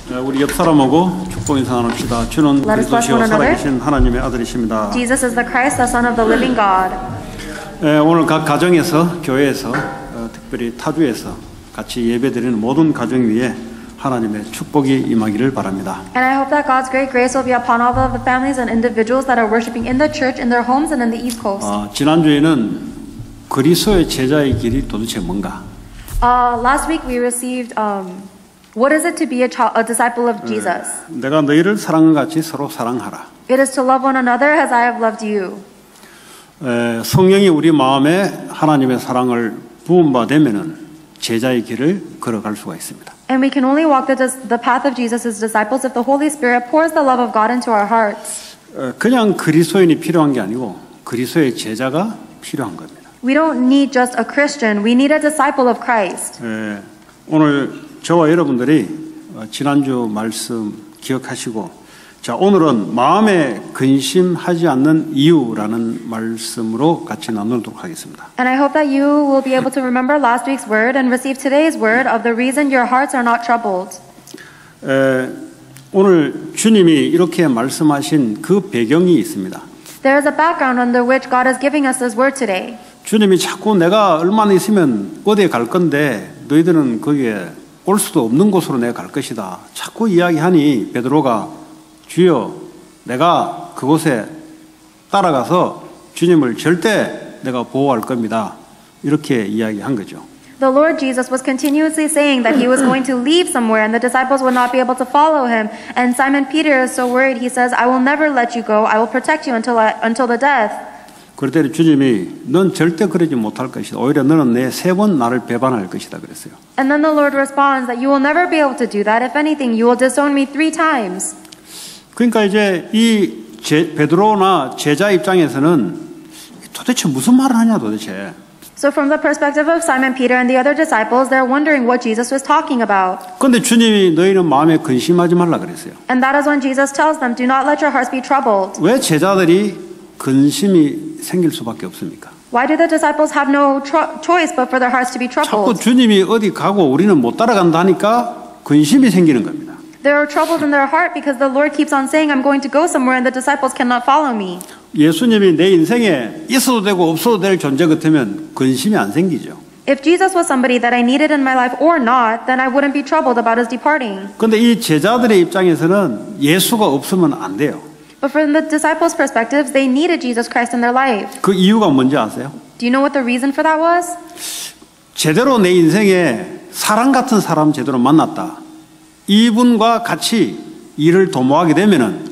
우리 옆 사람하고 축복 인사 나눕시다. 주는 그리스도시요 살아계신 하나님의 아들이십니다. Jesus is the Christ, the Son of the living God. 오늘 각 가정에서, 교회에서, 특별히 타주에서 같이 예배드리는 모든 가정 위에 하나님의 축복이 임하기를 바랍니다. And I hope that God's great grace will be upon all of the families and individuals that are worshiping in the church, in their homes, and in the East Coast. 지난주에는 그리스도의 제자의 길이 도대체 뭔가? Last week we received what is it to be a disciple of Jesus? 내가 너희를 사랑한 같이 서로 사랑하라. It is to love one another as I have loved you. 성령이 우리 마음에 하나님의 사랑을 부은 바 되면은 제자의 길을 걸어갈 수가 있습니다. And we can only walk the path of Jesus as disciples if the Holy Spirit pours the love of God into our hearts. 그냥 그리스도인이 필요한 게 아니고 그리스도의 제자가 필요한 겁니다. We don't need just a Christian. We need a disciple of Christ. 오늘 저와 여러분들이 지난주 말씀 기억하시고 자, 오늘은 마음에 근심하지 않는 이유라는 말씀으로 같이 나누도록 하겠습니다. And I hope that you will be able to remember last week's word and receive today's word of the reason your hearts are not troubled. 오늘 주님이 이렇게 말씀하신 그 배경이 있습니다. There is a background under which God is giving us this word today. 주님이 자꾸 내가 얼마나 있으면 어디에 갈 건데 너희들은 거기에 올 수도 없는 곳으로 내가 갈 것이다. 자꾸 이야기하니 베드로가 주여 내가 그곳에 따라가서 주님을 절대 내가 보호할 겁니다. 이렇게 이야기한 거죠. The Lord Jesus was continuously saying that he was going to leave somewhere and the disciples would not be able to follow him. And Simon Peter is so worried. He says, I will never let you go. I will protect you until the death. 그랬더니 주님이 넌 절대 그러지 못할 것이다. 오히려 너는 내 3번 나를 배반할 것이다 그랬어요. And then the Lord responds that you will never be able to do that. If anything, you will disown me 3 times. 그러니까 이제 이 베드로나 제자 입장에서는 도대체 무슨 말을 하냐 도대체. So from the perspective of Simon Peter and the other disciples, they're wondering what Jesus was talking about. 그런데 주님이 너희는 마음에 근심하지 말라 그랬어요. And that is when Jesus tells them, do not let your hearts be troubled. 왜 제자들이 근심이 생길 수밖에 없습니까? Why do the disciples have no choice but for their hearts to be 자꾸 troubled? 주님이 어디 가고 우리는 못 따라간다 하니까 근심이 생기는 겁니다. They are troubled in their heart because the Lord keeps on saying, I'm going to go somewhere and the disciples cannot follow me. 예수님이 내 인생에 있어도 되고 없어도 될 존재 같으면 근심이 안 생기죠. If Jesus was somebody that I needed in my life or not, then I wouldn't be troubled about his departing. 그런데 이 제자들의 입장에서는 예수가 없으면 안 돼요. But from the disciples' perspectives, they needed Jesus Christ in their life. 그 이유가 뭔지 아세요? Do you know what the reason for that was? 제대로 내 인생에 사랑 같은 사람 제대로 만났다. 이분과 같이 일을 도모하게 되면은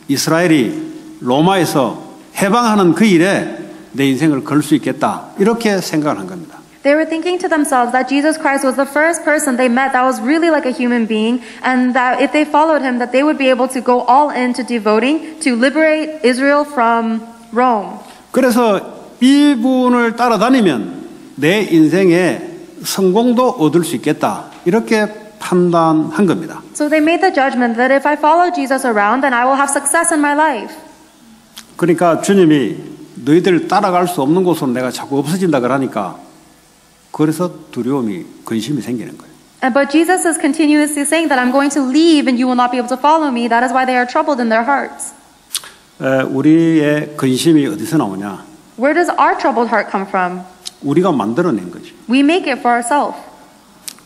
이스라엘이 로마에서 해방하는 그 일에 내 인생을 걸 수 있겠다. 이렇게 생각을 한 겁니다. They were thinking to themselves that Jesus Christ was the first person they met that was really like a human being, and that if they followed him, that they would be able to go all into devoting to liberate Israel from Rome. 그래서 이분을 따라다니면 내 인생에 성공도 얻을 수 있겠다. 이렇게 판단한 겁니다. So they made the judgment that if I follow Jesus around, then I will have success in my life. 그러니까 주님이 너희들 따라갈 수 없는 곳으로 내가 자꾸 없어진다 그러니까 그래서 두려움이 근심이 생기는 거예요. But Jesus is continuously saying that I'm going to leave and you will not be able to follow me. That is why they are troubled in their hearts. 우리의 근심이 어디서 나오냐? Where does our troubled heart come from? 우리가 만들어낸 거지. We make it for ourselves.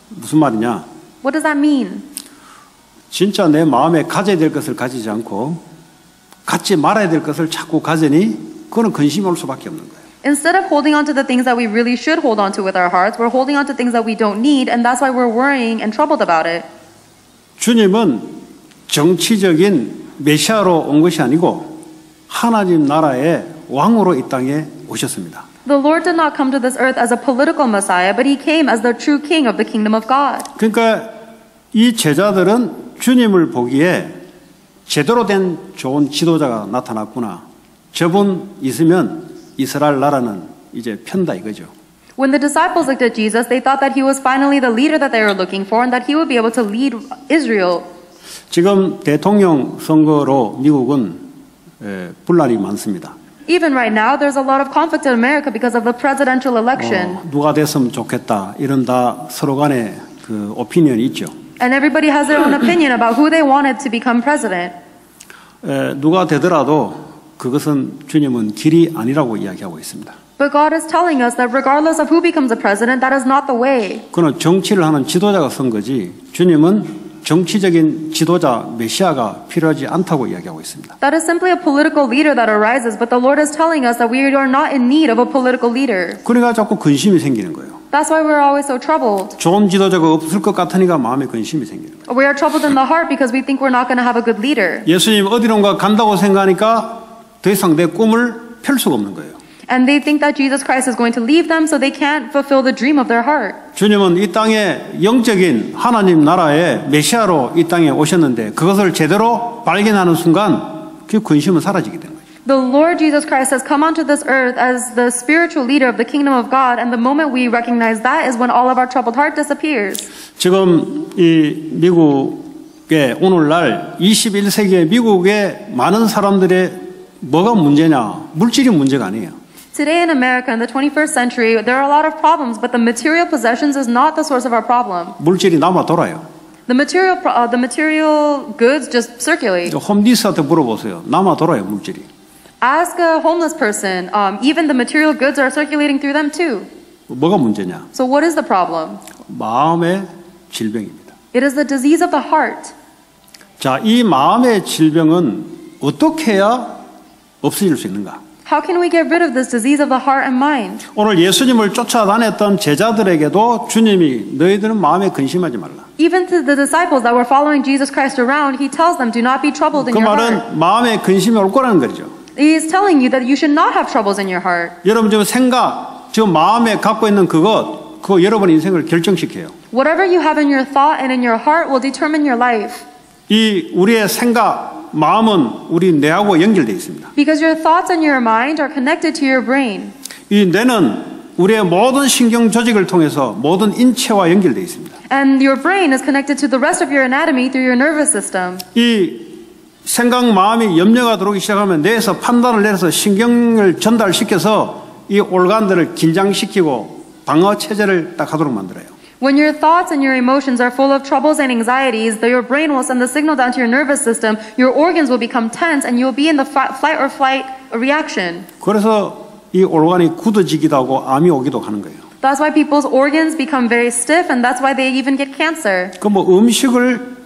무슨 말이냐? What does that mean? 진짜 내 마음에 가져야 될 것을 가지지 않고 갖지 말아야 될 것을 자꾸 가지니 그거는 근심이 올 수밖에 없는 거예요. Instead of holding on to the things that we really should hold on to with our hearts, we're holding on to things that we don't need, and that's why we're worrying and troubled about it. 주님은 정치적인 메시아로 온 것이 아니고 하나님 나라의 왕으로 이 땅에 오셨습니다. The Lord did not come to this earth as a political Messiah, but he came as the true king of the kingdom of God. 그러니까 이 제자들은 주님을 보기에 제대로 된 좋은 지도자가 나타났구나. 저분 있으면 이스라엘 나라는 이제 편다 이거죠. When the disciples looked at Jesus, they thought that he was finally the leader that they were looking for and that he would be able to lead Israel. 지금 대통령 선거로 미국은 분란이 많습니다. Even right now, there's a lot of conflict in America because of the presidential election. 누가 됐으면 좋겠다 이런 다 서로 간에 그 오피니언이 있죠. And everybody has their own opinion about who they wanted to become president. 누가 되더라도 그것은 주님은 길이 아니라고 이야기하고 있습니다. But God is telling us that regardless of who becomes a president, that is not the way. 그는 정치를 하는 지도자가 선 거지 주님은 정치적인 지도자 메시아가 필요하지 않다고 이야기하고 있습니다. That is simply a political leader that arises, but the Lord is telling us that we are not in need of a political leader. 그러니까 자꾸 근심이 생기는 거예요. That's why we're always so troubled. 좋은 지도자가 없을 것 같으니까 마음에 근심이 생기는 거예요. We are troubled in the heart because we think we're not going to have a good leader. 예수님 어디론가 간다고 생각하니까 더 이상 내 꿈을 펼 수가 없는 거예요. And they think that Jesus Christ is going to leave them, so they can't fulfill the dream of their heart. 주님은 이 땅에 영적인 하나님 나라의 메시아로 이 땅에 오셨는데 그것을 제대로 발견하는 순간 그 근심은 사라지게 되는 거예요. The Lord Jesus Christ has come onto this earth as the spiritual leader of the kingdom of God, and the moment we recognize that is when all of our troubled heart disappears. 지금 이 미국의 오늘날 21세기의 미국의 많은 사람들의 뭐가 문제냐? 물질이 문제가 아니에요. Today in America, in the 21st century, there are a lot of problems, but the material possessions is not the source of our problem. 물질이 남아 돌아요. The material goods just circulate. 홈디스한테 물어보세요. 남아 돌아요, 물질이. Ask a homeless person. Even the material goods are circulating through them too. 뭐가 문제냐? So what is the problem? 마음의 질병입니다. It is the disease of the heart. 자, 이 마음의 질병은 어떻게 해야 없어질 수 있는가? How can we get rid of this disease of the heart and mind? 오늘 예수님을 쫓아다녔던 제자들에게도 주님이 너희들은 마음에 근심하지 말라. Even to the disciples that were following Jesus Christ around, he tells them, do not be troubled in 그 your heart. 말은 마음에 근심이 올 거라는 거죠. He is telling you that you should not have troubles in your heart. 여러분 지금 생각, 지금 마음에 갖고 있는 그거 여러분 인생을 결정시켜요. Whatever you have in your thought and in your heart will determine your life. 이 우리의 생각, 마음은 우리 뇌하고 연결되어 있습니다. Because your thoughts and your mind are connected to your brain. 이 뇌는 우리의 모든 신경 조직을 통해서 모든 인체와 연결되어 있습니다. And your brain is connected to the rest of your anatomy through your nervous system. 이 생각, 마음이 염려가 들어오기 시작하면 뇌에서 판단을 내려서 신경을 전달시켜서 이 올간들을 긴장시키고 방어 체제를 딱 하도록 만들어요. When your thoughts and your emotions are full of troubles and anxieties, your brain will send the signal down to your nervous system, your organs will become tense, and you will be in the fight or flight reaction. 그래서 이 올간이 굳어지기도 하고 암이 오기도 하는 거예요. That's why people's organs become very stiff, and that's why they even get cancer. 그 뭐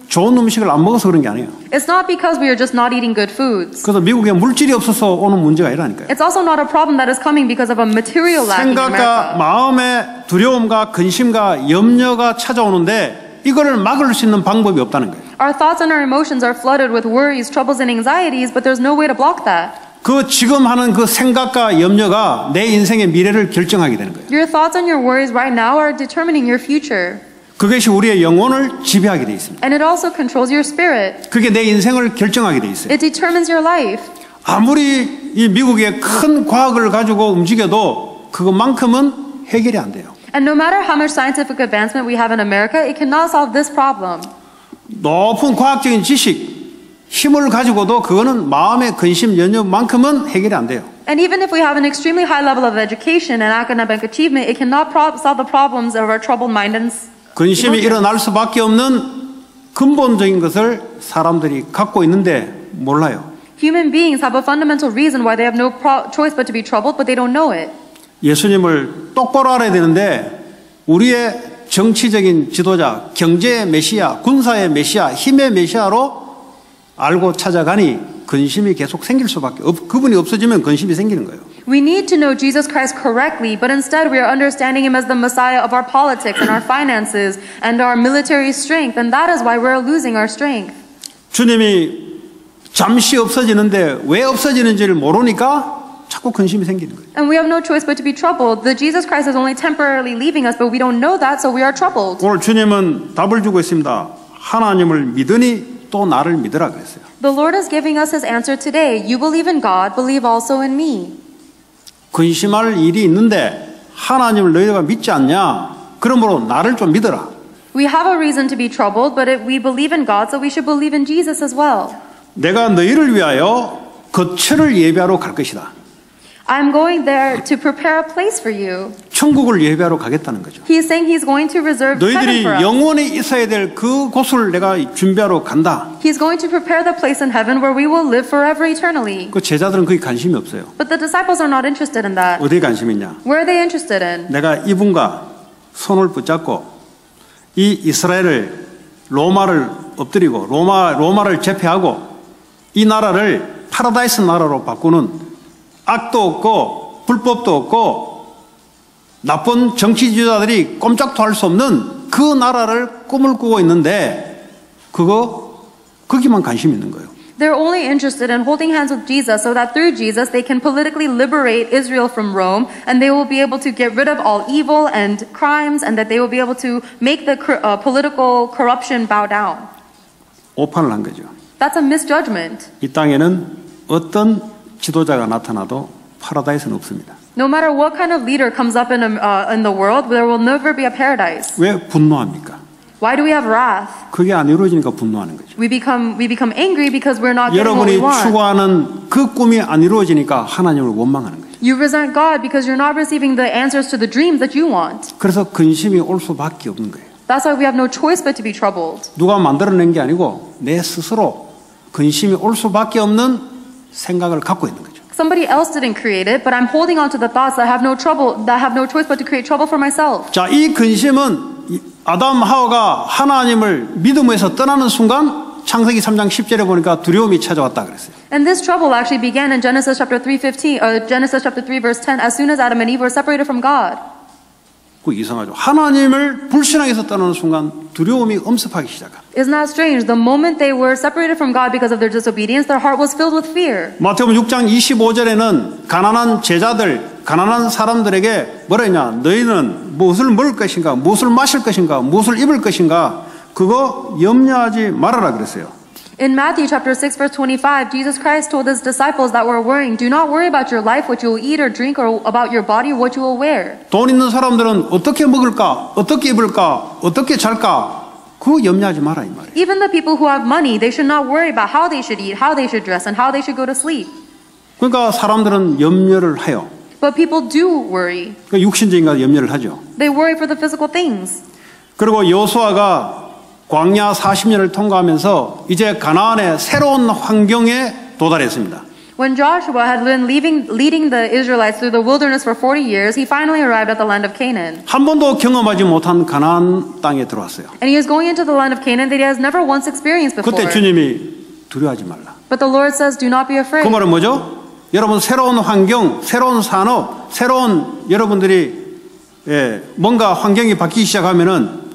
좋은 음식을 안 먹어서 그런 게 아니에요. It's not because we are just not eating good foods. 그래서 미국에 물질이 없어서 오는 문제가 아니라니까요. It's also not a problem that is coming because of a material lack in 생각과 America. 마음의 두려움과 근심과 염려가 찾아오는데 이거를 막을 수 있는 방법이 없다는 거예요. Our thoughts and our emotions are flooded with worries, troubles, and anxieties, but there's no way to block that. 그 지금 하는 그 생각과 염려가 내 인생의 미래를 결정하게 되는 거예요. Your thoughts and your worries right now are determining your future. 그것이 우리의 영혼을 지배하게 돼 있습니다. And it also controls your spirit. 그게 내 인생을 결정하게 돼 있어요. It determines your life. 아무리 이 미국의 큰 과학을 가지고 움직여도 그것만큼은 해결이 안 돼요. And no matter how much scientific advancement we have in America, it cannot solve this problem. 높은 과학적인 지식, 힘을 가지고도 그거는 마음의 근심, 연려만큼은 해결이 안 돼요. And even if we have an extremely high level of education and academic achievement, it cannot solve the problems of our troubled mind and 근심이 일어날 수밖에 없는 근본적인 것을 사람들이 갖고 있는데 몰라요. Human beings have a fundamental reason why they have no choice but to be troubled, but they don't know it. 예수님을 똑바로 알아야 되는데 우리의 정치적인 지도자, 경제의 메시아, 군사의 메시아, 힘의 메시아로 알고 찾아가니 근심이 계속 생길 수밖에 그분이 없어지면 근심이 생기는 거예요. We need to know Jesus Christ correctly, but instead we are understanding him as the Messiah of our politics and our finances and our military strength, and that is why we're losing our strength. 주님이 잠시 없어지는데 왜 없어지는지를 모르니까 자꾸 근심이 생기는 거예요. And we have no choice but to be troubled. The Jesus Christ is only temporarily leaving us, but we don't know that, so we are troubled. 오늘 주님은 답을 주고 있습니다. 하나님을 믿으니 또 나를 믿으라 그랬어요. The Lord is giving us his answer today. You believe in God, believe also in me. 근심할 일이 있는데 하나님을 너희가 믿지 않냐? 그러므로 나를 좀 믿어라. We have a reason to be troubled, but we believe in God, so we should believe in Jesus as well. 내가 너희를 위하여 거처를 예비하러 갈 것이다. I'm going there to prepare a place for you. 천국을 예배하러 가겠다는 거죠. He's saying he's going to reserve heaven 너희들이 for us. 영원히 있어야 될 그 곳을 내가 준비하러 간다. He's going to prepare the place in heaven where we will live forever eternally. 그 제자들은 거기 관심이 없어요. But the disciples are not interested in that. 어디에 관심이 있냐? Where are they interested in? 내가 이분과 손을 붙잡고 이 이스라엘을 로마를 엎드리고 로마를 제패하고 이 나라를 파라다이스 나라로 바꾸는 악도 없고 불법도 없고 나쁜 정치 지도자들이 꼼짝도 할 수 없는 그 나라를 꿈을 꾸고 있는데 거기만 관심 있는 거예요. They're only interested in holding hands with Jesus so that through Jesus they can politically liberate Israel from Rome and they will be able to get rid of all evil and crimes and that they will be able to make the political corruption bow down. 오판을 한 거죠. That's a misjudgment. 이 땅에는 어떤 지도자가 나타나도 파라다이스는 없습니다. No matter what kind of leader comes up in the world, there will never be a paradise. 왜 분노합니까? Why do we have wrath? 그게 안 이루어지니까 분노하는 거죠. We become angry because we're not getting what 여러분이 we want. 추구하는 그 꿈이 안 이루어지니까 하나님을 원망하는 거죠. You resent God because you're not receiving the answers to the dreams that you want. 그래서 근심이 올 수밖에 없는 거예요. That's why we have no choice but to be troubled. 누가 만들어낸 게 아니고 내 스스로 근심이 올 수밖에 없는 생각을 갖고 있는 거죠. Somebody else didn't create it, but I'm holding on to the thoughts that have no choice but to create trouble for myself. 자, 이 근심은 아담 하와가 하나님을 믿음에서 떠나는 순간 창세기 3장 10절에 보니까 두려움이 찾아왔다 그랬어요. And this trouble actually began in Genesis chapter 3 verse 10 as soon as Adam and Eve were separated from God. 그 이상하죠. 하나님을 불신앙에서 떠나는 순간 두려움이 엄습하기 시작합니다. Isn't that strange? The moment they were separated from God because of their disobedience, their heart was filled with fear. 마태복음 6장 25절에는 가난한 제자들, 가난한 사람들에게 뭐라 했냐? 너희는 무엇을 먹을 것인가? 무엇을 마실 것인가? 무엇을 입을 것인가? 그거 염려하지 말아라 그랬어요. In Matthew chapter 6 verse 25, Jesus Christ told his disciples that were worrying, do not worry about your life, what you will eat or drink, or about your body, what you will wear. 돈 있는 사람들은 어떻게 먹을까? 어떻게 입을까? 어떻게 잘까? 그거 염려하지 마라 이 말이에요. Even the people who have money, they should not worry about how they should eat, how they should dress, and how they should go to sleep. 그러니까 사람들은 염려를 해요. But people do worry. 그러니까 육신적인 거 염려를 하죠. They worry for the physical things. 그리고 여호수아가 광야 40년을 통과하면서 이제 가나안의 새로운 환경에 도달했습니다. When Joshua had been leading the Israelites through the wilderness for 40 years, he finally arrived at the land of Canaan. 한 번도 경험하지 못한 가나안 땅에 들어왔어요. And he is going into the land of Canaan that he has never once experienced before. 그때 주님이 두려워하지 말라. But the Lord says, do not be afraid. 그 말은 뭐죠? 여러분 새로운 환경, 새로운 산업, 새로운 여러분들이 뭔가 환경이 바뀌기 시작하면은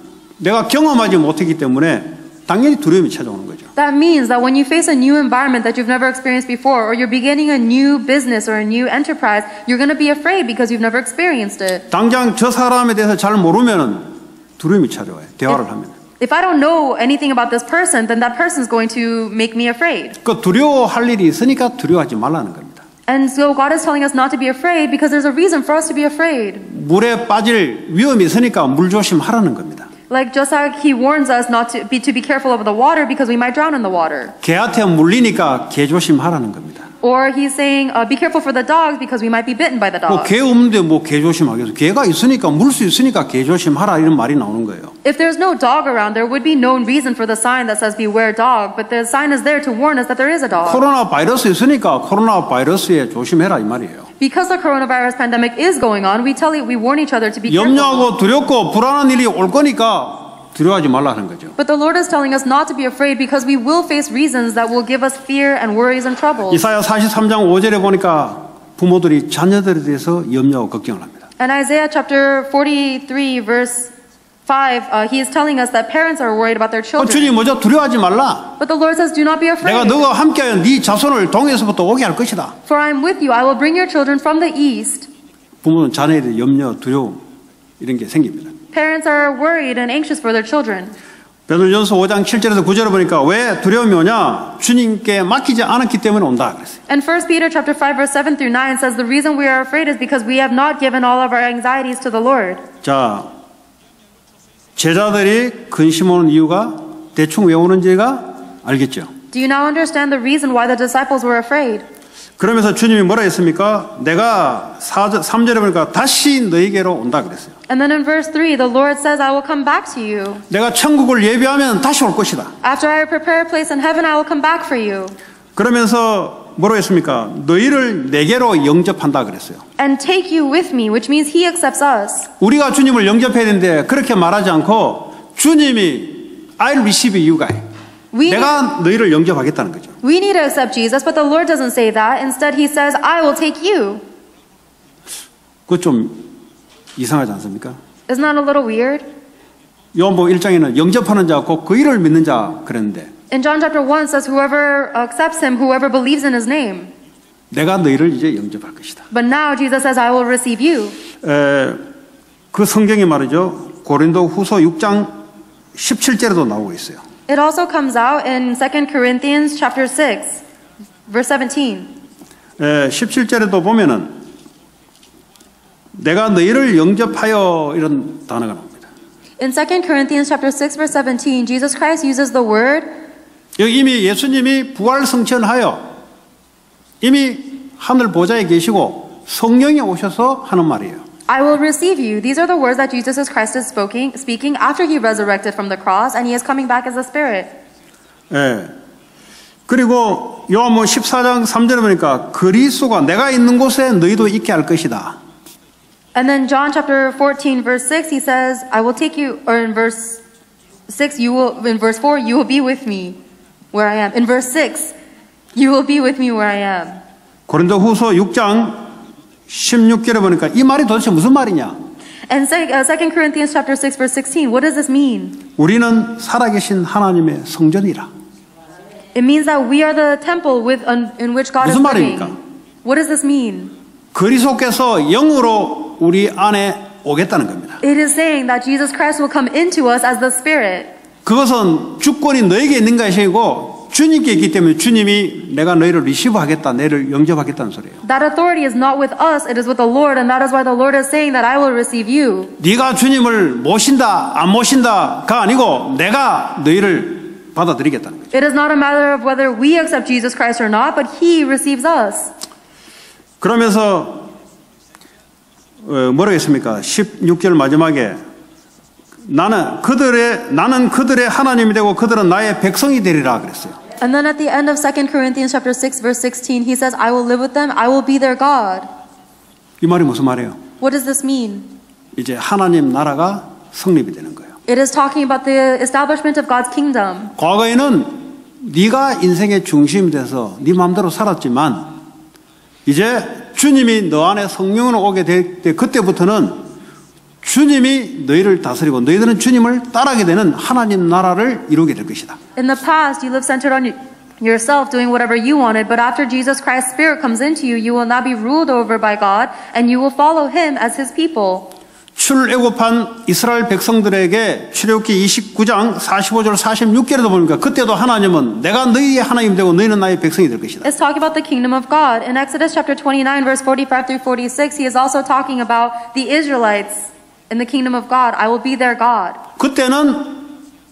내가 경험하지 못했기 때문에 당연히 두려움이 찾아오는 거죠. That means that when you face a new environment that you've never experienced before, or you're beginning a new business or a new enterprise, you're going to be afraid because you've never experienced it. 당장 저 사람에 대해서 잘 모르면은 두려움이 찾아와요. 대화를 하면. If I don't know anything about this person, then that person's going to make me afraid. 그 두려워할 일이 있으니까 두려워하지 말라는 겁니다. And so God is telling us not to be afraid because there's a reason for us to be afraid. 물에 빠질 위험이 있으니까 물 조심하라는 겁니다. Like just like he warns us not to be careful of the water because we might drown in the water. 개한테 물리니까 개 조심하라는 겁니다. Or he's saying be careful for the dogs because we might be bitten by the dogs. 개 없는데 뭐 개 조심하겠어. 개가 있으니까 물 수 있으니까 개 조심하라 이런 말이 나오는 거예요. If there's no dog around, there would be no reason for the sign that says beware dog, but the sign is there to warn us that there is a dog. 코로나 바이러스 있으니까 코로나 바이러스에 조심해라 이 말이에요. Because the coronavirus pandemic is going on, we warn each other to be careful. 염려하고 두렵고 불안한 일이 올 거니까 두려워하지 말라는 거죠. But the Lord is telling us not to be afraid because we will face reasons that will give us fear and worries and troubles. 이사야 43장 5절에 보니까 부모들이 자녀들에 대해서 염려하고 걱정을 합니다. And Isaiah chapter 43 verse 5, he is telling us that parents are worried about their children. 주님 먼저 두려워하지 말라. But the Lord says, do not be afraid. 내가 너와 함께하여 네 자손을 동에서부터 오게 할 것이다. For I am with you. I will bring your children from the east. 부모는 자녀에 대해 염려, 두려움 이런 게 생깁니다. Parents are worried and anxious for their children. 베드로전서 5장 7절에서 9절을 보니까 왜 두려움이 오냐? 주님께 맡기지 않았기 때문에 온다 그랬어요. And 1 Peter chapter 5 verse 7 through 9 says the reason we are afraid is because we have not given all of our anxieties to the Lord. 자, 제자들이 근심 오는 이유가 대충 왜 오는지가 알겠죠? Do you now understand the reason why the disciples were afraid? 그러면서 주님이 뭐라 했습니까? 내가 3절에 보니까 다시 너희에게로 온다 그랬어요. And then in verse 3, the Lord says, I will come back to you. 내가 천국을 예비하면 다시 올 것이다. After I prepare a place in heaven, I will come back for you. 그러면서 뭐라고 했습니까? 너희를 내게로 영접한다 그랬어요. And take you with me, which means he accepts us. 우리가 주님을 영접해야 되는데 그렇게 말하지 않고 주님이 I'll receive you guys. 내가 너희를 영접하겠다는 거죠. We need to accept Jesus, but the Lord doesn't say that. Instead, he says, I will take you. 그거 좀 이상하지 않습니까? Isn't that a little weird? 요한복음 1장에는 영접하는 자 곧 그 이름을 믿는 자 그랬는데 In John chapter 1 says, whoever accepts him, whoever believes in his name. 내가 너희를 이제 영접할 것이다. But now Jesus says, I will receive you. 그 성경이 말이죠. 고린도 후서 6장 17절에도 나오고 있어요. It also comes out in 2 Corinthians chapter 6, verse 17. 17절에도 보면은 내가 너희를 영접하여 이런 단어가 나옵니다. In 2 Corinthians chapter 6, verse 17, Jesus Christ uses the word. 여기 이미 예수님이 부활 승천하여 이미 하늘 보좌에 계시고 성령이 오셔서 하는 말이에요. I will receive you. These are the words that Jesus Christ is speaking after he resurrected from the cross and he is coming back as a spirit. 예. 그리고 요한복음 14장 3절에 보니까 그리스도가 내가 있는 곳에 너희도 있게 할 것이다. And then John chapter 14 verse 6 he says, I will take you, or in verse 6 you will, in verse 4 you will be with me where I am. In verse 6 you will be with me where I am. 고린도 후서 6장 16절에 보니까 이 말이 도대체 무슨 말이냐? And 2 Corinthians chapter 6 verse 16, what does this mean? 우리는 살아계신 하나님의 성전이라. It means that we are the temple in which God is 무슨 living. 말입니까? What does this mean? 그리스도께서 영으로 우리 안에 오겠다는 겁니다. It is saying that Jesus Christ will come into us as the Spirit. 그것은 주권이 너에게 있는 것이고 주님께 있기 때문에 주님이 내가 너희를 리시브하겠다, 너희를 영접하겠다는 소리예요. That authority is not with us, it is with the Lord, and that is why the Lord is saying that I will receive you. 네가 주님을 모신다, 안 모신다가 아니고 내가 너희를 받아들이겠다는 거죠. It is not a matter of whether we accept Jesus Christ or not, but He receives us. 그러면서 뭐라고 했습니까? 16절 마지막에 나는 그들의 하나님이 되고 그들은 나의 백성이 되리라 그랬어요. And then at the end of 2 Corinthians chapter 6 verse 16, he says, I will live with them, I will be their God. 이 말이 무슨 말이에요? What does this mean? 이제 하나님 나라가 성립이 되는 거예요. It is talking about the establishment of God's kingdom. 과거에는 네가 인생의 중심이 돼서 네 마음대로 살았지만 이제 주님이 너 안에 성령으로 오게 될 때 그때부터는 주님이 너희를 다스리고 너희들은 주님을 따르게 되는 하나님 나라를 이루게 될 것이다. In the past, you lived centered on yourself, doing whatever you wanted, but after Jesus Christ's Spirit comes into you, you will now be ruled over by God, and you will follow Him as His people. 출애굽한 이스라엘 백성들에게 출애굽기 29장 45절 46절에도 보니까 그때도 하나님은 내가 너희의 하나님 되고 너희는 나의 백성이 될 것이다. It's talking about the kingdom of God. In Exodus chapter 29, verse 45 through 46, He is also talking about the Israelites in the kingdom of God. I will be their God. 그때는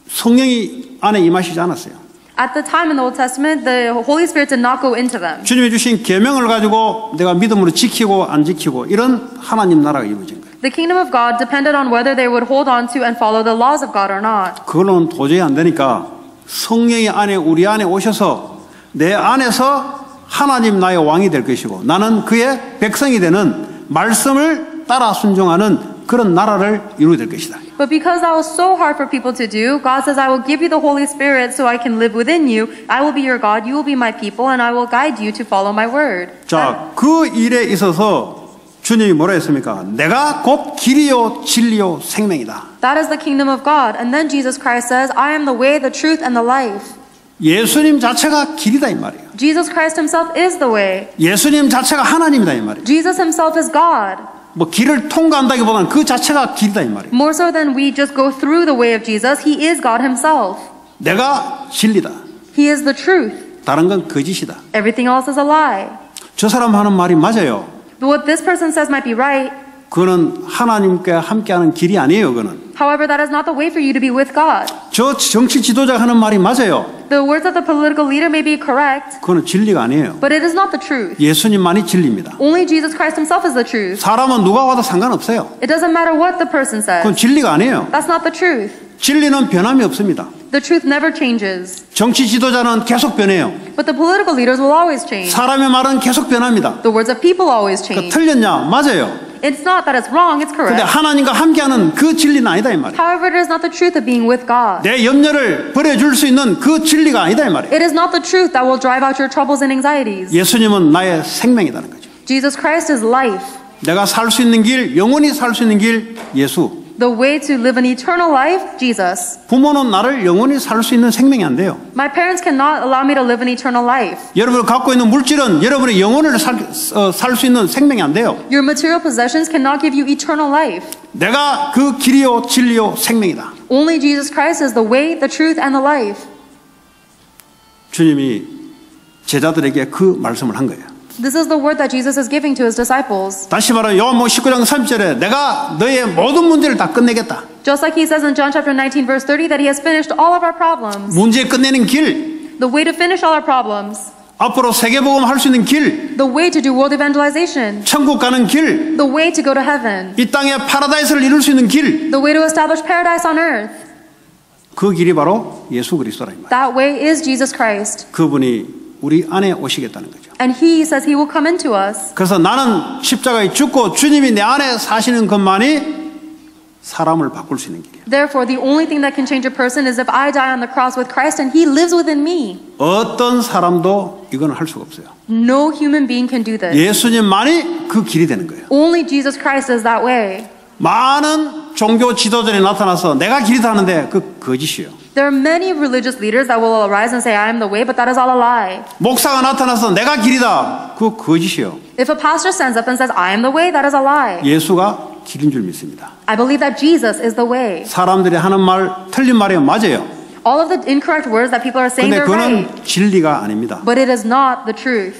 성령이 안에 임하시지 않았어요. At the time in the Old Testament, the Holy Spirit did not go into them. 주님이 주신 계명을 가지고 내가 믿음으로 지키고 안 지키고 이런 하나님 나라가 이루어진 거예요. The kingdom of God depended on whether they would hold on to and follow the laws of God or not. 그걸로는 도저히 안 되니까 성령이 안에 우리 안에 오셔서 내 안에서 하나님 나의 왕이 될 것이고 나는 그의 백성이 되는 말씀을 따라 순종하는 그런 나라를 이루게 될 것이다. But because that was so hard for people to do, God says, I will give you the Holy Spirit so I can live within you. I will be your God, you will be my people, and I will guide you to follow my word. 자, 그 일에 있어서 주님이 뭐라 했습니까? 내가 곧 길이요 진리요 생명이다. That is the kingdom of God. And then Jesus Christ says, I am the way, the truth, and the life. 예수님 자체가 길이다 이 말이에요. Jesus Christ himself is the way. 예수님 자체가 하나님이다 이 말이에요. Jesus himself is God. 뭐 길을 통과한다기보다는 그 자체가 길이다 이 말이에요. More so than we just go through the way of Jesus, he is God himself. 내가 진리다. He is the truth. 다른 건 거짓이다. Everything else is a lie. 저 사람 하는 말이 맞아요. What this person says might be right. 그거는 하나님과 함께하는 길이 아니에요. 그거는. However, that is not the way for you to be with God. 저 정치 지도자가 하는 말이 맞아요. The words of the political leader may be correct, 그거는 진리가 아니에요. but it is not the truth. 예수님만이 진리입니다. Only Jesus Christ himself is the truth. 사람은 누가 와도 상관없어요. It doesn't matter what the person 그건 says. 진리가 아니에요. That's not the truth. 진리는 변함이 없습니다. The truth never changes. 정치 지도자는 계속 변해요. But the political leaders will always change. 사람의 말은 계속 변합니다. The words of people always 그 change. 틀렸냐? 맞아요. It's not that it's wrong, it's 근데 correct. 하나님과 함께하는 그 진리는 아니다 이 말이에요. However, it is not the truth of being with God. 내 염려를 버려줄 수 있는 그 진리가 아니다 이 말이에요. It is not the truth that will drive out your troubles and anxieties. 예수님은 나의 생명이라는 거죠. Jesus Christ is life. 내가 살 수 있는 길, 영원히 살 수 있는 길, 예수. The way to live an eternal life, Jesus. 부모는 나를 영원히 살 수 있는 생명이 안 돼요. My parents cannot allow me to live an eternal life. 여러분이 갖고 있는 물질은 여러분의 영혼을 살 수 있는 생명이 안 돼요. Your material possessions cannot give you eternal life. 내가 그 길이요 진리요 생명이다. Only Jesus Christ is the way, the truth, and the life. 주님이 제자들에게 그 말씀을 한 거예요. This is the word that Jesus is giving to his disciples. 다시 말하면 요한복음 19장 3절에 내가 너의 모든 문제를 다 끝내겠다. Just like he says in John chapter 19 verse 30 that he has finished all of our problems. 문제 끝내는 길, The way to finish all our problems. 앞으로 세계복음 할 수 있는 길, The way to do world evangelization. 천국 가는 길, The way to go to heaven. 이 땅에 파라다이스를 이룰 수 있는 길, The way to establish paradise on earth. 그 길이 바로 예수 그리스도라 이 말이에요. That way is Jesus Christ. 그분이 우리 안에 오시겠다는 거죠. And he says he will come into us. 그래서 나는 십자가에 죽고 주님이 내 안에 사시는 것만이 사람을 바꿀 수 있는 길이에요. Therefore, the only thing that can change a person is if I die on the cross with Christ and he lives within me. 어떤 사람도 이건 할 수가 없어요. No human being can do this. 예수님만이 그 길이 되는 거예요. Only Jesus Christ is that way. 많은 종교 지도자들이 나타나서 내가 길이다 하는데 그 거짓이에요. There are many religious leaders that will arise and say, I am the way, but that is all a lie. 목사가 나타나서 내가 길이다. 그 거짓이에요. If a pastor stands up and says, I am the way, that is a lie. 예수가 길인 줄 믿습니다. I believe that Jesus is the way. 사람들이 하는 말 틀린 말이에요. 맞아요. All of the incorrect words that people are saying 근데 are right, 그거는 진리가 아닙니다. but it is not the truth.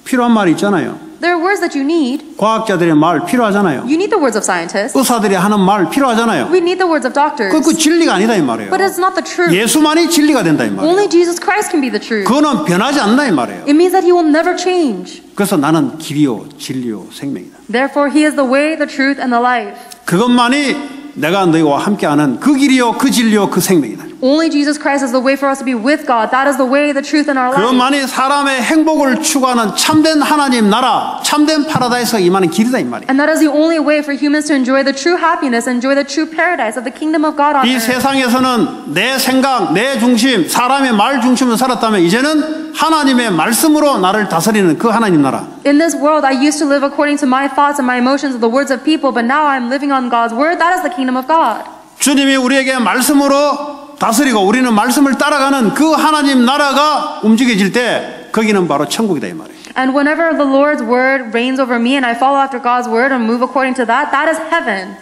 필요한 말이 있잖아요. There are words that you need. 과학자들의 말 필요하잖아요. You need the words of scientists. 의사들이 하는 말 필요하잖아요. We need the words of doctors. 그 진리가 아니다 이 말이에요. But it's not the truth. 예수만이 진리가 된다 이 말이에요. Only Jesus Christ can be the truth. 그거는 변하지 않는다 이 말이에요. It means that he will never change. 그래서 나는 길이요 진리요 생명이다. Therefore, he is the way, the truth, and the life. 그것만이 내가 너희와 함께하는 그 길이요 그 진리요 그 생명이다. Only Jesus Christ is the way for us to be with God. That is the way, the truth, and our life. 그것만이 사람의 행복을 추구하는 참된 하나님 나라, 참된 파라다이스가 임하는 길이다 이 말이에요. And that is the only way for humans to enjoy the true happiness, enjoy the true paradise of the kingdom of God on 이 earth. 세상에서는 내 생각, 내 중심, 사람의 말 중심으로 살았다면 이제는 하나님의 말씀으로 나를 다스리는 그 하나님 나라. In this world, I used to live according to my thoughts and my emotions of the words of people, but now I'm living on God's word. That is the kingdom of God. 주님이 우리에게 말씀으로 다스리고 우리는 말씀을 따라가는 그 하나님 나라가 움직여질 때 거기는 바로 천국이다 이 말이에요. And whenever the Lord's word reigns over me and I follow after God's word and move according to that, that is heaven.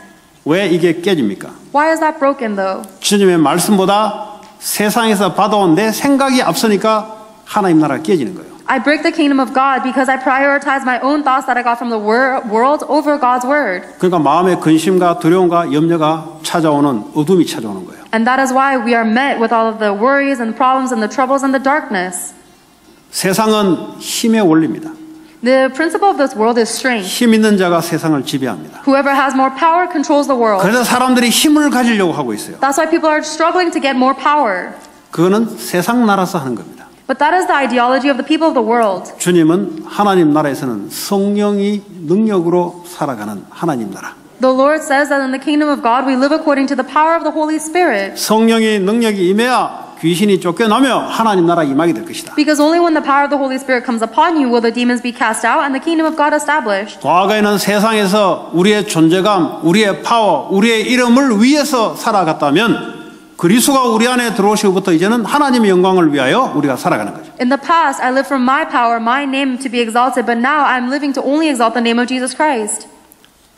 왜 이게 깨집니까? Why is that broken though? 주님의 말씀보다 세상에서 받아온 내 생각이 앞서니까 하나님 나라가 깨지는 거예요. I break the kingdom of God because I prioritize my own thoughts that I got from the world over God's word. 그러니까 마음의 근심과 두려움과 염려가 찾아오는 어둠이 찾아오는 거예요. And that is why we are met with all of the worries and the problems and the troubles and the darkness. 세상은 힘의 원리입니다. The principle of this world is strength. 힘 있는 자가 세상을 지배합니다. Whoever has more power controls the world. 그래서 사람들이 힘을 가지려고 하고 있어요. That's why people are struggling to get more power. 그거는 세상 나라에서 하는 겁니다. But that is the ideology of the people of the world. 주님은 하나님 나라에서는 성령이 능력으로 살아가는 하나님 나라. The Lord says that in the kingdom of God we live according to the power of the Holy Spirit. 성령이 능력이 임해야 귀신이 쫓겨나며 하나님 나라 임하게 될 것이다. Because only when the power of the Holy Spirit comes upon you will the demons be cast out and the kingdom of God established. 과거에는 세상에서 우리의 존재감, 우리의 파워, 우리의 이름을 위해서 살아갔다면 그리스도가 우리 안에 들어오시고부터 이제는 하나님의 영광을 위하여 우리가 살아가는 거죠. In the past, I lived from my power, my name to be exalted, but now I'm living to only exalt the name of Jesus Christ.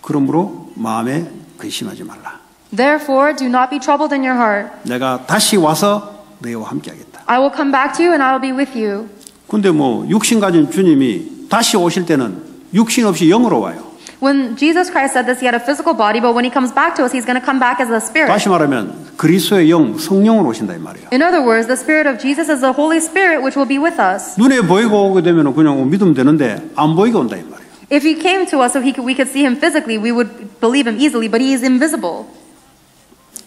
그러므로 마음에 근심하지 말라. Therefore, do not be troubled in your heart. 내가 다시 와서 너희와 함께하겠다. I will come back to you and I will be with you. 근데 육신 가진 주님이 다시 오실 때는 육신 없이 영으로 와요. When Jesus Christ said this, he had a physical body, but when he comes back to us, he's going to come back as a spirit. 다시 말하면 그리스도의 영, 성령으로 오신다 이 말이에요. In other words, the Spirit of Jesus is the Holy Spirit which will be with us. 눈에 보이고 오게 되면 그냥 믿으면 되는데 안 보이게 온다 이 말이에요. If he came to us so we could see him physically, we would believe him easily, but he is invisible.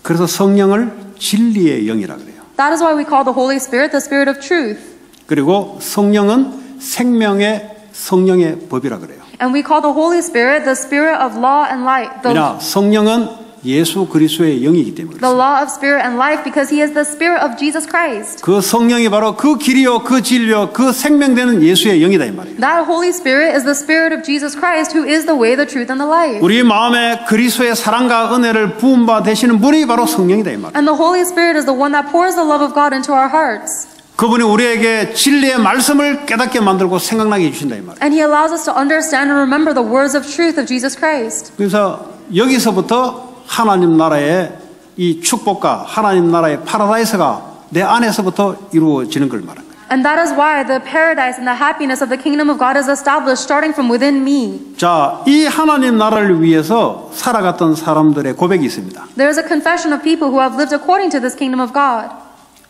그래서 성령을 진리의 영이라 그래요. That is why we call the Holy Spirit the Spirit of truth. 그리고 성령은 성령의 법이라 그래요. And we call the Holy Spirit the Spirit of law and light. 왜냐? 성령은 예수 그리스도의 영이기 때문에 The law of spirit and life, because he is the Spirit of Jesus Christ. 그 성령이 바로 그 길이요, 그 진리요, 그 생명되는 예수의 영이다 이 말이에요. That Holy Spirit is the Spirit of Jesus Christ, who is the way, the truth, and the life. 우리 마음에 그리스도의 사랑과 은혜를 부은 바 되시는 분이 바로 성령이다 이 말이에요. And the Holy Spirit is the one that pours the love of God into our hearts. 그분이 우리에게 진리의 말씀을 깨닫게 만들고 생각나게 해주신다 이 말이에요. And he allows us to understand and remember the words of truth of Jesus Christ. 그래서 여기서부터 하나님 나라의 이 축복과 하나님 나라의 파라다이스가 내 안에서부터 이루어지는 걸 말합니다. And that is why the paradise and the happiness of the kingdom of God is established starting from within me. 자, 이 하나님 나라를 위해서 살아갔던 사람들의 고백이 있습니다. There is a confession of people who have lived according to this kingdom of God.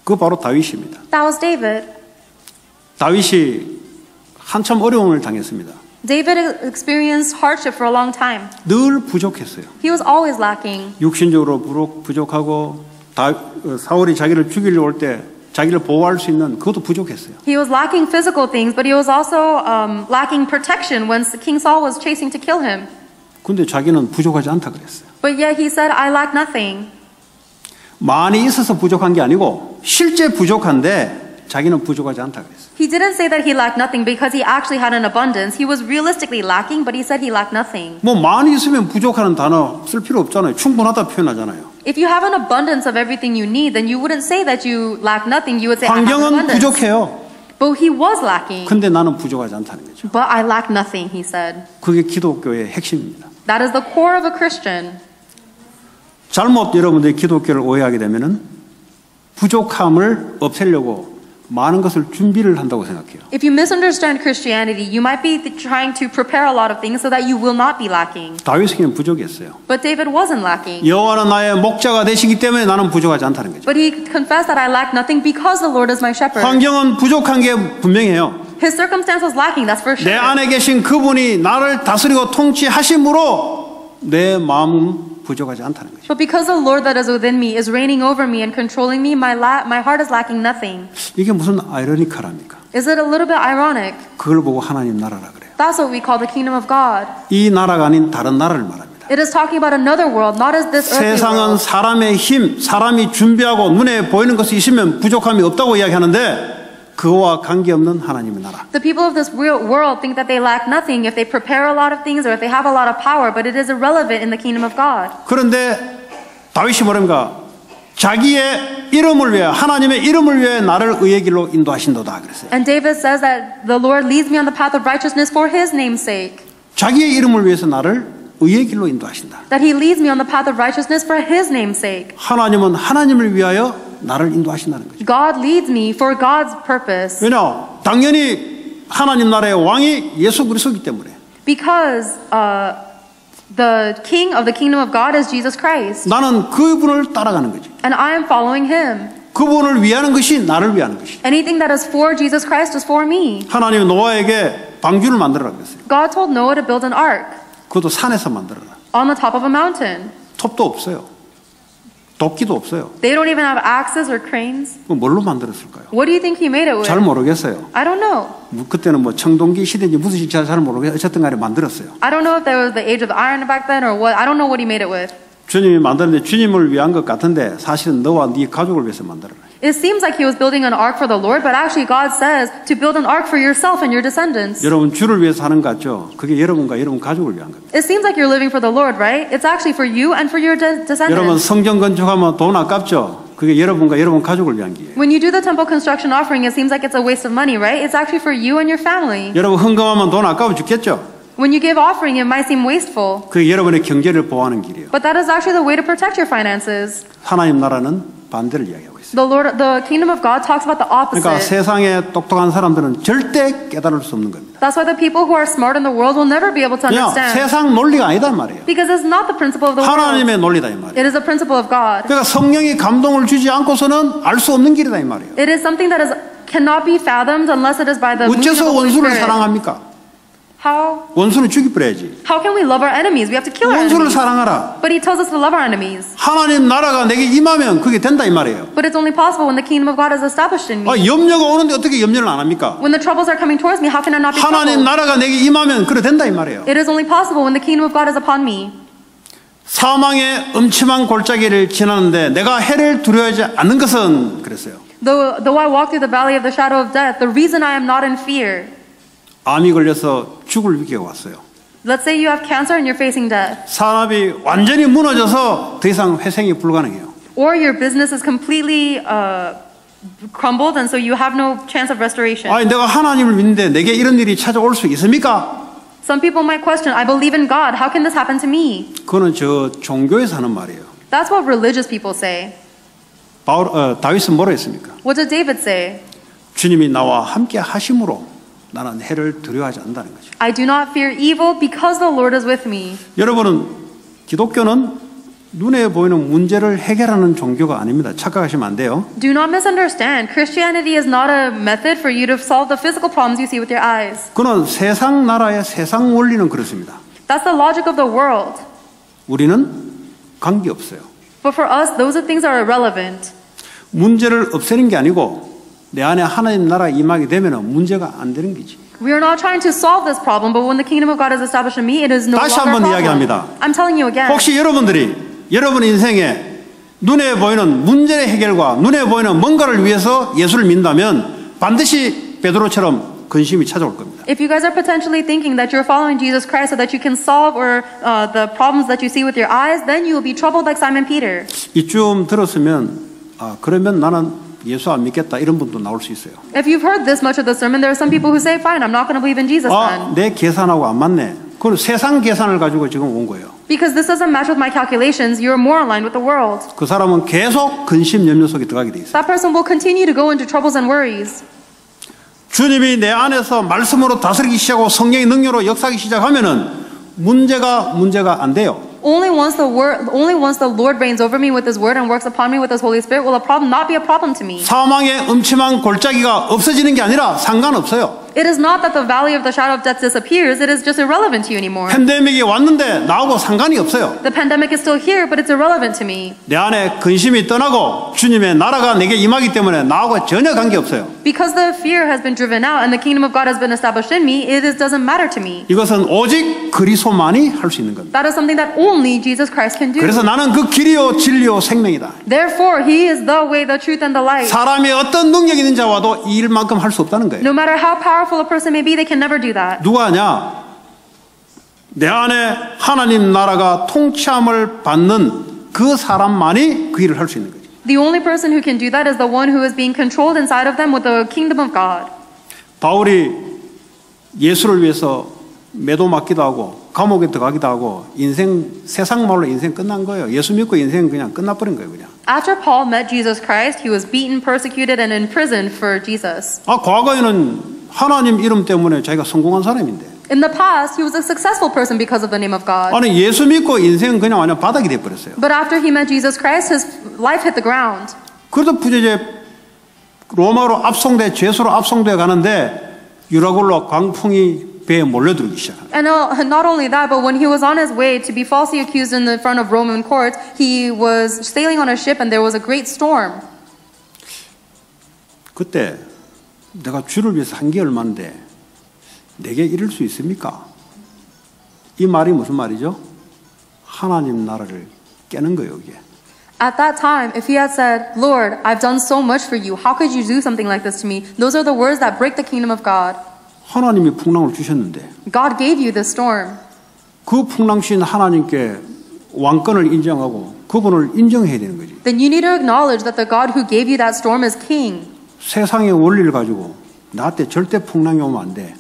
그 바로 다윗입니다. That was David. 다윗이 한참 어려움을 당했습니다. David experienced hardship for a long time. 늘 부족했어요. He was always lacking. 육신적으로 부족하고 사울이 자기를 죽이려고 올 때 자기를 보호할 수 있는 그것도 부족했어요. He was lacking physical things, but he was also lacking protection when King Saul was chasing to kill him. 근데 자기는 부족하지 않다 그랬어요. But yet he said, I lack nothing. 많이 있어서 부족한 게 아니고 실제 부족한데 자기는 부족하지 않다 그랬어요. He didn't say that he lacked nothing because he actually had an abundance. He was realistically lacking, but he said he lacked nothing. 뭐 많이 있으면 부족하는 단어 쓸 필요 없잖아요. 충분하다 표현하잖아요. If you have an abundance of everything you need, then you wouldn't say that you lack nothing. You would say I have 환경은 abundance. 부족해요. But he was lacking. 근데 나는 부족하지 않다는 거죠. But I lack nothing, he said. 그게 기독교의 핵심입니다. That is the core of a Christian. 잘못 여러분들이 기독교를 오해하게 되면은 부족함을 없애려고 많은 것을 준비를 한다고 생각해요. If you misunderstand Christianity, you might be trying to prepare a lot of things so that you will not be lacking. 다윗에게는 부족했어요. But David wasn't lacking. 여호와는 나의 목자가 되시기 때문에 나는 부족하지 않다는 거죠. But he confessed that I lack nothing because the Lord is my shepherd. 환경은 부족한 게 분명해요. His circumstance was lacking, that's for sure. 내 안에 계신 그분이 나를 다스리고 통치하심으로 내 마음은 부족하지 않다는 거죠. But because the Lord that is within me is reigning over me and controlling me, my heart is lacking nothing. 이게 무슨 아이러니컬합니까? Is it a little bit ironic? 그걸 보고 하나님 나라라 그래요. That's what we call the kingdom of God. 이 나라가 아닌 다른 나라를 말합니다. It is talking about another world, not as this earthly 세상은 world. 사람의 힘, 사람이 준비하고 눈에 보이는 것이 있으면 부족함이 없다고 이야기하는데 그와 관계없는 하나님의 나라. The people of this world think that they lack nothing if they prepare a lot of things or if they have a lot of power, but it is irrelevant in the kingdom of God. 그런데 다윗이 뭐랍니까? 자기의 이름을 위해 하나님의 이름을 위해 나를 의의 길로 인도하신도다 그랬어요. And David says that the Lord leads me on the path of righteousness for his name's sake. 자기의 이름을 위해서 나를 의의 길로 인도하신다. That he leads me on the path of righteousness for his name's sake. 하나님은 하나님을 위하여 나를 인도하신다는 거죠. God leads me for God's purpose. 왜냐? 당연히 하나님 나라의 왕이 예수 그리스도이기 때문에. Because the king of the kingdom of God is Jesus Christ. 나는 그분을 따라가는 거지. And I am following him. 그분을 위하는 것이 나를 위하는 것이. Anything that is for Jesus Christ is for me. 하나님이 노아에게 방주를 만들어라 그랬어요. God told Noah to build an ark 그것도 산에서 만들어라. on the top of a mountain. 톱도 없어요. 도끼도 없어요. They don't even have axes or cranes. 그럼 뭘로 만들었을까요? What do you think he made it with? 잘 모르겠어요. I don't know. 그때는 뭐 청동기 시대인지 무슨 시대인지 잘 모르겠어요. 어쨌든 간에 만들었어요. I don't know if there was the age of the iron back then or what. I don't know what he made it with. 주님이 만드는데 주님을 위한 것 같은데 사실은 너와 네 가족을 위해서 만들어라. It seems like he was building an ark for the Lord, but actually God says to build an ark for yourself and your descendants. 여러분 주를 위해서 하는 것 같죠? 그게 여러분과 여러분 가족을 위한 겁니다. It seems like you're living for the Lord, right? It's actually for you and for your 여러분 descendants. 성전 건축하면 돈 아깝죠? 그게 여러분과 여러분 가족을 위한 길이에요. When you do the temple construction offering, it seems like it's a waste of money, right? It's actually for you and your family. 여러분 헌금하면 돈 아까워 죽겠죠? When you give offering, it might seem wasteful, 그게 여러분의 경제를 보호하는 길이에요. but that is actually the way to protect your finances. 하나님 나라는 반대를 이야기하고 있어요. The kingdom of God talks about the 그러니까 opposite. 세상에 똑똑한 사람들은 절대 깨달을 수 없는 겁니다. That's why the people who are smart in the world will never be able to 그냥 understand. 세상 논리가 아니다 말이에요. Because it's not the principle of the world. 하나님의 논리다 이 말이에요. It is the principle of God. 그러니까 성령이 감동을 주지 않고서는 알 수 없는 길이다 이 말이에요. It is something that cannot be fathomed unless it is by the moving of 어째서 the Holy 원수를 Spirit. 사랑합니까? How 원수는 죽여버려야지. can we love our enemies? We have to kill our 원수를 enemies. 사랑하라. But he tells us to love our enemies. 하나님 나라가 내게 임하면 그게 된다 이 말이에요. But it's only possible when the kingdom of God is established in me. 염려가 오는데 어떻게 염려를 안 합니까? When the troubles are coming towards me, how can I not be 하나님 troubled? 나라가 내게 임하면 그래 된다 이 말이에요. It is only possible when the kingdom of God is upon me. 사망의 음침한 골짜기를 지나는데 내가 해를 두려워하지 않는 것은 그랬어요. Though I walk through the valley of the shadow of death, the reason I am not in fear. 암이 걸려서 죽을 위기가 왔어요. Let's say you have cancer and you're facing death. 산업이 완전히 무너져서 더 이상 회생이 불가능해요. Or your business is completely crumbled and so you have no chance of restoration. 아니 내가 하나님을 믿는데 내게 이런 일이 찾아올 수 있습니까? Some people might question, I believe in God. How can this happen to me? 그거는 저 종교에서 하는 말이에요. That's what religious people say. 다윗은 뭐라 했습니까? What did David say? 주님이 나와 함께 하심으로 나는 해를 두려워하지 않는다는 거죠. I do not fear evil because the Lord is with me. 여러분은 기독교는 눈에 보이는 문제를 해결하는 종교가 아닙니다. 착각하시면 안 돼요. Do not misunderstand. Christianity is not a method for you to solve the physical problems you see with your eyes. 그는 세상 나라의 세상 원리는 그렇습니다. That's the logic of the world. 우리는 관계없어요. But for us, those things are irrelevant. 문제를 없애는 게 아니고 내 안에 하나님 나라 임하게 되면 문제가 안 되는 거지. We are not trying to solve this problem, but when the kingdom of God is established in me, it is no 다시 longer a 한번 problem. 이야기합니다. I'm telling you again. 혹시 여러분들이 여러분 인생에 눈에 보이는 문제의 해결과 눈에 보이는 뭔가를 위해서 예수를 믿는다면 반드시 베드로처럼 근심이 찾아올 겁니다. If you guys are potentially thinking that you're following Jesus Christ so that you can solve the problems that you see with your eyes, then you will be troubled like Simon Peter. 이쯤 들었으면 그러면 나는 예수 안 믿겠다 이런 분도 나올 수 있어요. If you've heard this much of the sermon, there are some people who say, fine, I'm not going to believe in Jesus then. 내 계산하고 안 맞네. 그건 세상 계산을 가지고 지금 온 거예요. Because this doesn't match with my calculations, you're more aligned with the world. 그 사람은 계속 근심 염려 속에 들어가게 돼 있어요. That person will continue to go into troubles and worries. 주님이 내 안에서 말씀으로 다스리기 시작하고 성령의 능력으로 역사하기 시작하면은 문제가 안 돼요. Only once the Lord reigns over me with His word and works upon me with His Holy Spirit will a problem not be a problem to me. 사망의 음침한 골짜기가 없어지는 게 아니라 상관없어요. It is not that the valley of the shadow of death disappears, it is just irrelevant to you anymore. 팬데믹이 왔는데 나하고 상관이 없어요. The pandemic is still here, but it's irrelevant to me. 내 안에 근심이 떠나고 주님의 나라가 내게 임하기 때문에 나하고 전혀 관계없어요. Because the fear has been driven out and the kingdom of God has been established in me, doesn't matter to me. 이것은 오직 그리스도만이 할 수 있는 겁니다. That is something that only Jesus Christ can do. 그래서 나는 그 길이요 진리요 생명이다. Therefore, He is the way, the truth, and the light. 사람이 어떤 능력 있는 자와도 이 일만큼 할 수 없다는 거예요. No matter how powerful a person may be, they can never do that. 누가 하냐? 내 안에 하나님 나라가 통치함을 받는 그 사람만이 그 일을 할 수 있는 거죠. The only person who can do that is the one who is being controlled inside of them with the kingdom of God. 바울이 예수를 위해서 매도 맞기도 하고 감옥에 들어가기도 하고 세상 말로 인생 끝난 거예요. 예수 믿고 인생 그냥 끝나버린 거예요, 그냥. After Paul met Jesus Christ, he was beaten, persecuted, and imprisoned for Jesus. 과거에는 하나님 이름 때문에 자기가 성공한 사람인데. In the past, he was a successful person because of the name of God. 아니 예수 믿고 인생 그냥 완전 바닥이 돼 버렸어요. But after he met Jesus Christ, his life hit the ground. 그래도 부재제 로마로 죄수로 압송돼 가는데 유라굴로 광풍이 배에 몰려들기 시작합니다. And not only that, but when he was on his way to be falsely accused in the front of Roman courts, he was sailing on a ship and there was a great storm. 그때 내가 주를 위해서 한 게 얼마인데 내게 이럴 수 있습니까? 이 말이 무슨 말이죠? 하나님 나라를 깨는 거예요, 이게. At that time, if he had said, Lord, I've done so much for you, how could you do something like this to me? Those are the words that break the kingdom of God. 하나님이 풍랑을 주셨는데 God gave you this storm. 그 풍랑신 하나님께 왕권을 인정하고 그분을 인정해야 되는 거지. Then you need to acknowledge that the God who gave you that storm is king. 세상의 원리를 가지고 나한테 절대 풍랑이 오면 안 돼.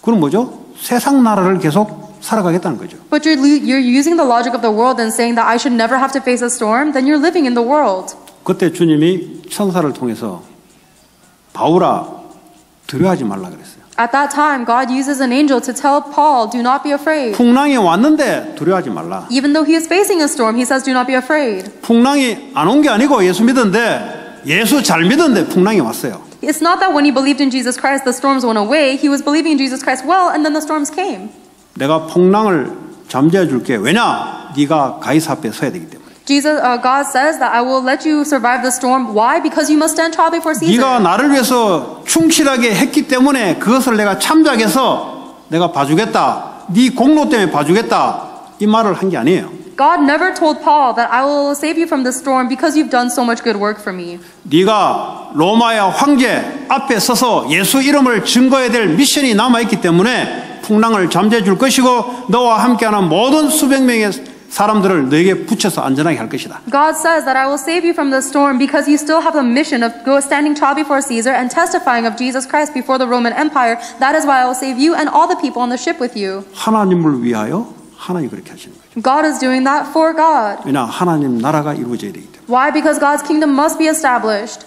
그럼 뭐죠? 세상 나라를 계속 살아가겠다는 거죠. But you're using the logic of the world and saying that I should never have to face a storm, then you're living in the world. 그때 주님이 천사를 통해서 바울아 두려워하지 말라 그랬어요. At that time, God uses an angel to tell Paul, do not be afraid. 풍랑이 왔는데 두려워하지 말라. Even though he is facing a storm, he says, do not be afraid. 풍랑이 안 온 게 아니고 예수 믿었는데 예수 잘 믿었는데 풍랑이 왔어요. It's not that when he believed in Jesus Christ, the storms went away. He was believing in Jesus Christ well, and then the storms came. 내가 풍랑을 잠재워 줄게. 왜냐? 네가 가이사 앞에 서야 되기 때문에. God says that I will let you survive the storm. Why? Because you must stand trial before Caesar. 네가 나를 위해서 충실하게 했기 때문에 그것을 내가 참작해서 내가 봐주겠다. 네 공로 때문에 봐주겠다. 이 말을 한 게 아니에요. God never told Paul that I will save you from the storm because you've done so much good work for me. 네가 로마의 황제 앞에 서서 예수 이름을 증거해야 될 미션이 남아있기 때문에 풍랑을 잠재워 줄 것이고 너와 함께하는 모든 수백 명의 사람들을 너에게 붙여서 안전하게 할 것이다. God says that I will save you from the storm because you still have the mission of standing trial before Caesar and testifying of Jesus Christ before the Roman Empire. That is why I will save you and all the people on the ship with you. 하나님을 위하여 하나님이 그렇게 하시는 거죠. God is doing that for God. 왜냐 하나님 나라가 이루어져야 되기 때문에. Why? Because God's kingdom must be established.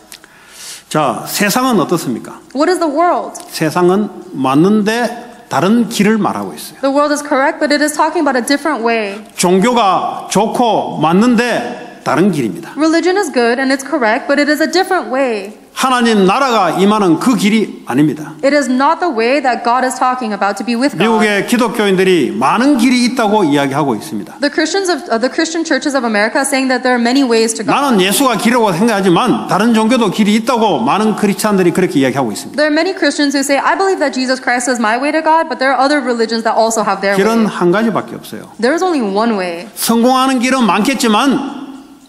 자, 세상은 어떻습니까? What is the world? 세상은 맞는데 다른 길을 말하고 있어요. The world is correct, but it is talking about a different way. 종교가 좋고 맞는데 다른 길입니다. Religion is good and it's correct, but it is a different way. 하나님 나라가 임하는 그 길이 아닙니다. It is not the way that God is talking about to be with God. 미국의 기독교인들이 많은 길이 있다고 이야기하고 있습니다. The Christian churches of America are saying that there are many ways to God. 나는 예수가 길이라고 생각하지만 다른 종교도 길이 있다고 많은 크리스찬들이 그렇게 이야기하고 있습니다. There are many Christians who say, I believe that Jesus Christ is my way to God, but there are other religions that also have their 길은 way. 한 가지밖에 없어요. There is only one way. 성공하는 길은 많겠지만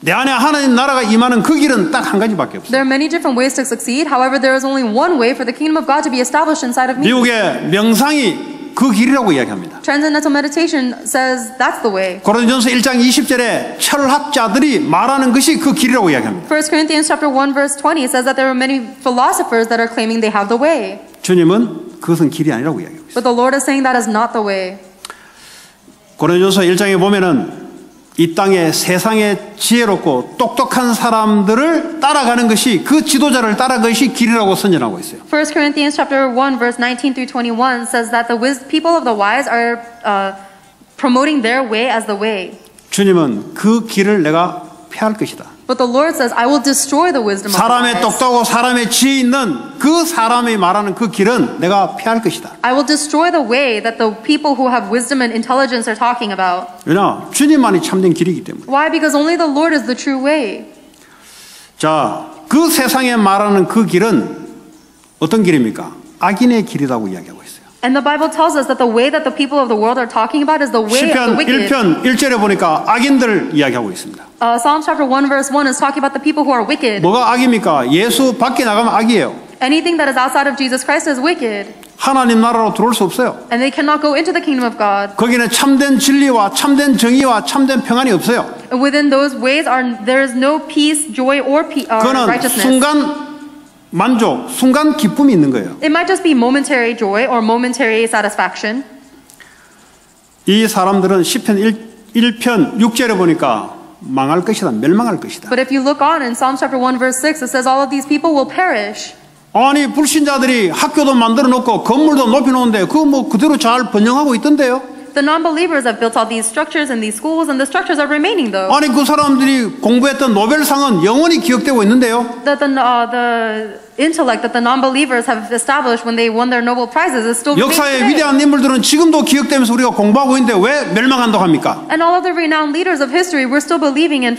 내 안에 하나님 나라가 임하는 그 길은 딱 한 가지밖에 없어요. There are many different ways to succeed. However, there is only one way for the kingdom of God to be established inside of me. 미국의 명상이 그 길이라고 이야기합니다. Transcendental meditation says that's the way. 고린도전서 1장 20절에 철학자들이 말하는 것이 그 길이라고 이야기합니다. 1 Corinthians chapter 1 verse 20 says that there are many philosophers that are claiming they have the way. 주님은 그것은 길이 아니라고 이야기하고 있어요. But the Lord is saying that is not the way. 고린도전서 1장에 보면은 이 땅에 세상에 지혜롭고 똑똑한 사람들을 따라가는 것이 그 지도자를 따라가는 것이 길이라고 선언하고 있어요. 1 Corinthians chapter 1 verse 19 through 21 says that the people of the wise are promoting their way as the way. 주님은 그 길을 내가 폐할 것이다. But the Lord says, I will destroy the wisdom of the 사람의 wise. 똑똑하고 사람의 지혜 있는 그 사람이 말하는 그 길은 내가 폐할 것이다. I will destroy the way that the people who have wisdom and intelligence are talking about. 왜냐? 주님만이 참된 길이기 때문에. Why? Because only the Lord is the true way. 자, 그 세상에 말하는 그 길은 어떤 길입니까? 악인의 길이라고 이야기하고 있어요. And the Bible tells us that the way that the people of the world are talking about is the way of 시편 the wicked. 1편 1절에 보니까 악인들 이야기하고 있습니다. Psalms chapter 1 verse 1 is talking about the people who are wicked. 뭐가 악입니까? 예수 밖에 나가면 악이에요. Anything that is outside of Jesus Christ is wicked. 하나님 나라로 들어올 수 없어요. And they cannot go into the kingdom of God. 거기는 참된 진리와 참된 정의와 참된 평안이 없어요. And within those ways there is no peace, joy, or 그거는 righteousness. 순간 만족, 순간 기쁨이 있는 거예요. It might just be momentary joy or momentary satisfaction. 이 사람들은 시편 1편 6절에 보니까 망할 것이다, 멸망할 것이다. But if you look on in Psalms chapter 1 verse 6, it says all of these people will perish. 아니 불신자들이 학교도 만들어 놓고 건물도 높이 놓은데 그거 뭐 그대로 잘 번영하고 있던데요. The non-believers have built all these structures and these schools, and the structures are remaining though. 아니 그 사람들이 공부했던 노벨상은 영원히 기억되고 있는데요. That the intellect that the non-believers have established when they won their Nobel prizes is still remaining 역사의 today. 위대한 인물들은 지금도 기억되면서 우리가 공부하고 있는데 왜 멸망한다고 합니까? And all of the renowned leaders of history, we're still believing and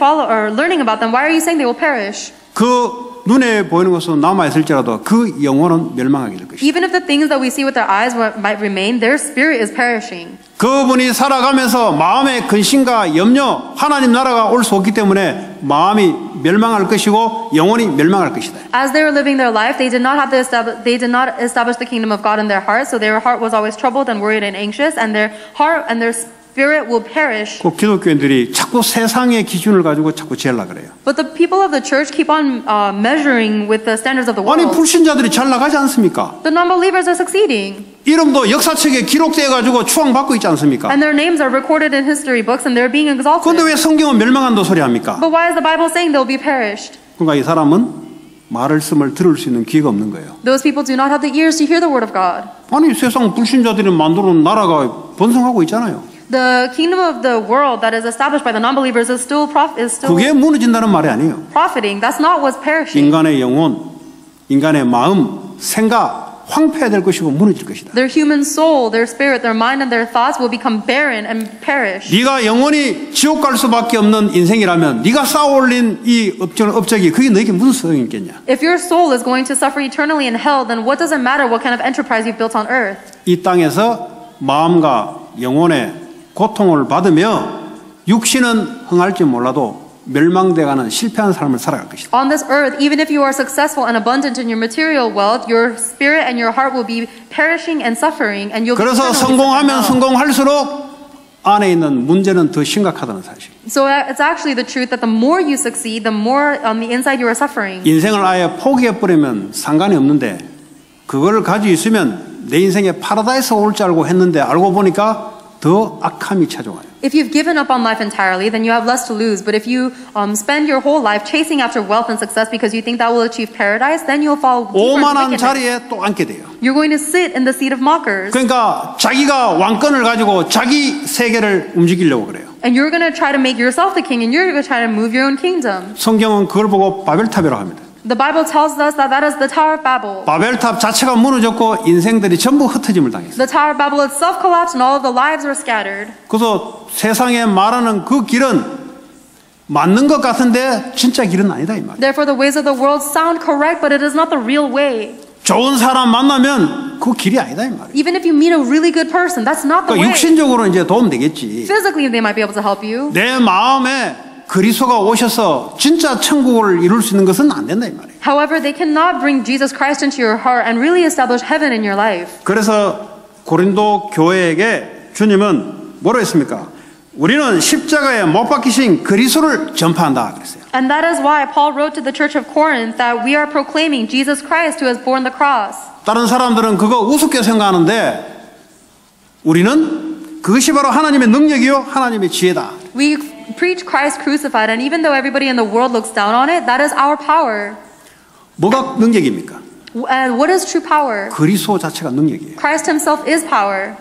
learning about them. Why are you saying they will perish? 그 눈에 보이는 것은 남아있을지라도 그 영혼은 멸망하게 될 것이다. Even if the things that we see with our eyes might remain, their spirit is perishing. 그분이 살아가면서 마음의 근심과 염려, 하나님 나라가 올 수 없기 때문에 마음이 멸망할 것이고 영혼이 멸망할 것이다. As they were living their life, they did not establish the kingdom of God in their heart, so their heart was always troubled and worried and anxious, and their heart and their spirit will perish. 그 기독교인들이 자꾸 세상의 기준을 가지고 자꾸 재려고 그래요. But the people of the church keep on measuring with the standards of the 아니 world. 불신자들이 잘 나가지 않습니까? The non-believers are succeeding. 이름도 역사책에 기록되어 가지고 추앙받고 있지 않습니까? And their names are recorded in history books and they're being exalted. 그런데 왜 성경은 멸망한다 소리 합니까? But why is the Bible saying they'll be perished? 그러니까 이 사람은 말씀을 들을 수 있는 귀가 없는 거예요. Those people do not have the ears to hear the word of God. 아니 세상 불신자들이 만들어 놓은 나라가 번성하고 있잖아요. The kingdom of the world that is established by the non-believers is still 그게 무너진다는 말이 아니에요. profiting. That's not what's perishing. 인간의 영혼, 인간의 마음, 생각 황폐될 것이고 무너질 것이다. Their human soul, their spirit, their mind, and their thoughts will become barren and perish. 네가 영원히 지옥 갈 수밖에 없는 인생이라면 네가 쌓아올린 이 업적이 그게 너에게 무슨 소용이 있겠냐? If your soul is going to suffer eternally in hell, then what does it matter what kind of enterprise you've built on earth? 이 땅에서 마음과 영혼의 고통을 받으며 육신은 흥할지 몰라도 멸망돼가는 실패한 삶을 살아갈 것이다. On this earth, even if you are successful and abundant in your material wealth, your spirit and your heart will be perishing and suffering, and you'll. 그래서 성공하면 성공할수록 안에 있는 문제는 더 심각하다는 사실. So it's actually the truth that the more you succeed, the more on the inside you are suffering. 인생을 아예 포기해 버리면 상관이 없는데 그걸 가지고 있으면 내 인생에 파라다이스가 올 줄 알고 했는데 알고 보니까 더 악함이 찾아와요. If you've given up on life entirely, then you have less to lose. But if you spend your whole life chasing after wealth and success because you think that will achieve paradise, then you'll fall deeper into 오만한 wickedness. 자리에 또 앉게 돼요. You're going to sit in the seat of mockers. 그러니까 자기가 왕권을 가지고 자기 세계를 움직이려고 그래요. And you're going to try to make yourself the king, and you're going to try to move your own kingdom. 성경은 그걸 보고 바벨탑이라고 합니다. The Bible tells us that that is the Tower of Babel. 바벨탑 자체가 무너졌고 인생들이 전부 흩어짐을 당했어요. The Tower of Babel itself collapsed, and all of the lives were scattered. 그래서 세상에 말하는 그 길은 맞는 것 같은데 진짜 길은 아니다 이 말이에요. Therefore, the ways of the world sound correct, but it is not the real way. 좋은 사람 만나면 그 길이 아니다 이 말이에요. Even if you meet a really good person, that's not the 그러니까 way. 육신적으로 이제 도움 되겠지. Physically, they might be able to help you. 내 마음에 그리스도가 오셔서 진짜 천국을 이룰 수 있는 것은 안 된다 이 말이에요. However, they cannot bring Jesus Christ into your heart and really establish heaven in your life. 그래서 고린도 교회에게 주님은 뭐라고 했습니까? 우리는 십자가에 못 박히신 그리스도를 전파한다 그랬어요. And that is why Paul wrote to the church of Corinth that we are proclaiming Jesus Christ who has borne the cross. 다른 사람들은 그거 우습게 생각하는데 우리는 그것이 바로 하나님의 능력이요 하나님의 지혜다. We preach Christ crucified, and even though everybody in the world looks down on it, that is our power. 뭐가 능력입니까? And what is true power? 그리스도 자체가 능력이에요. Christ himself is power.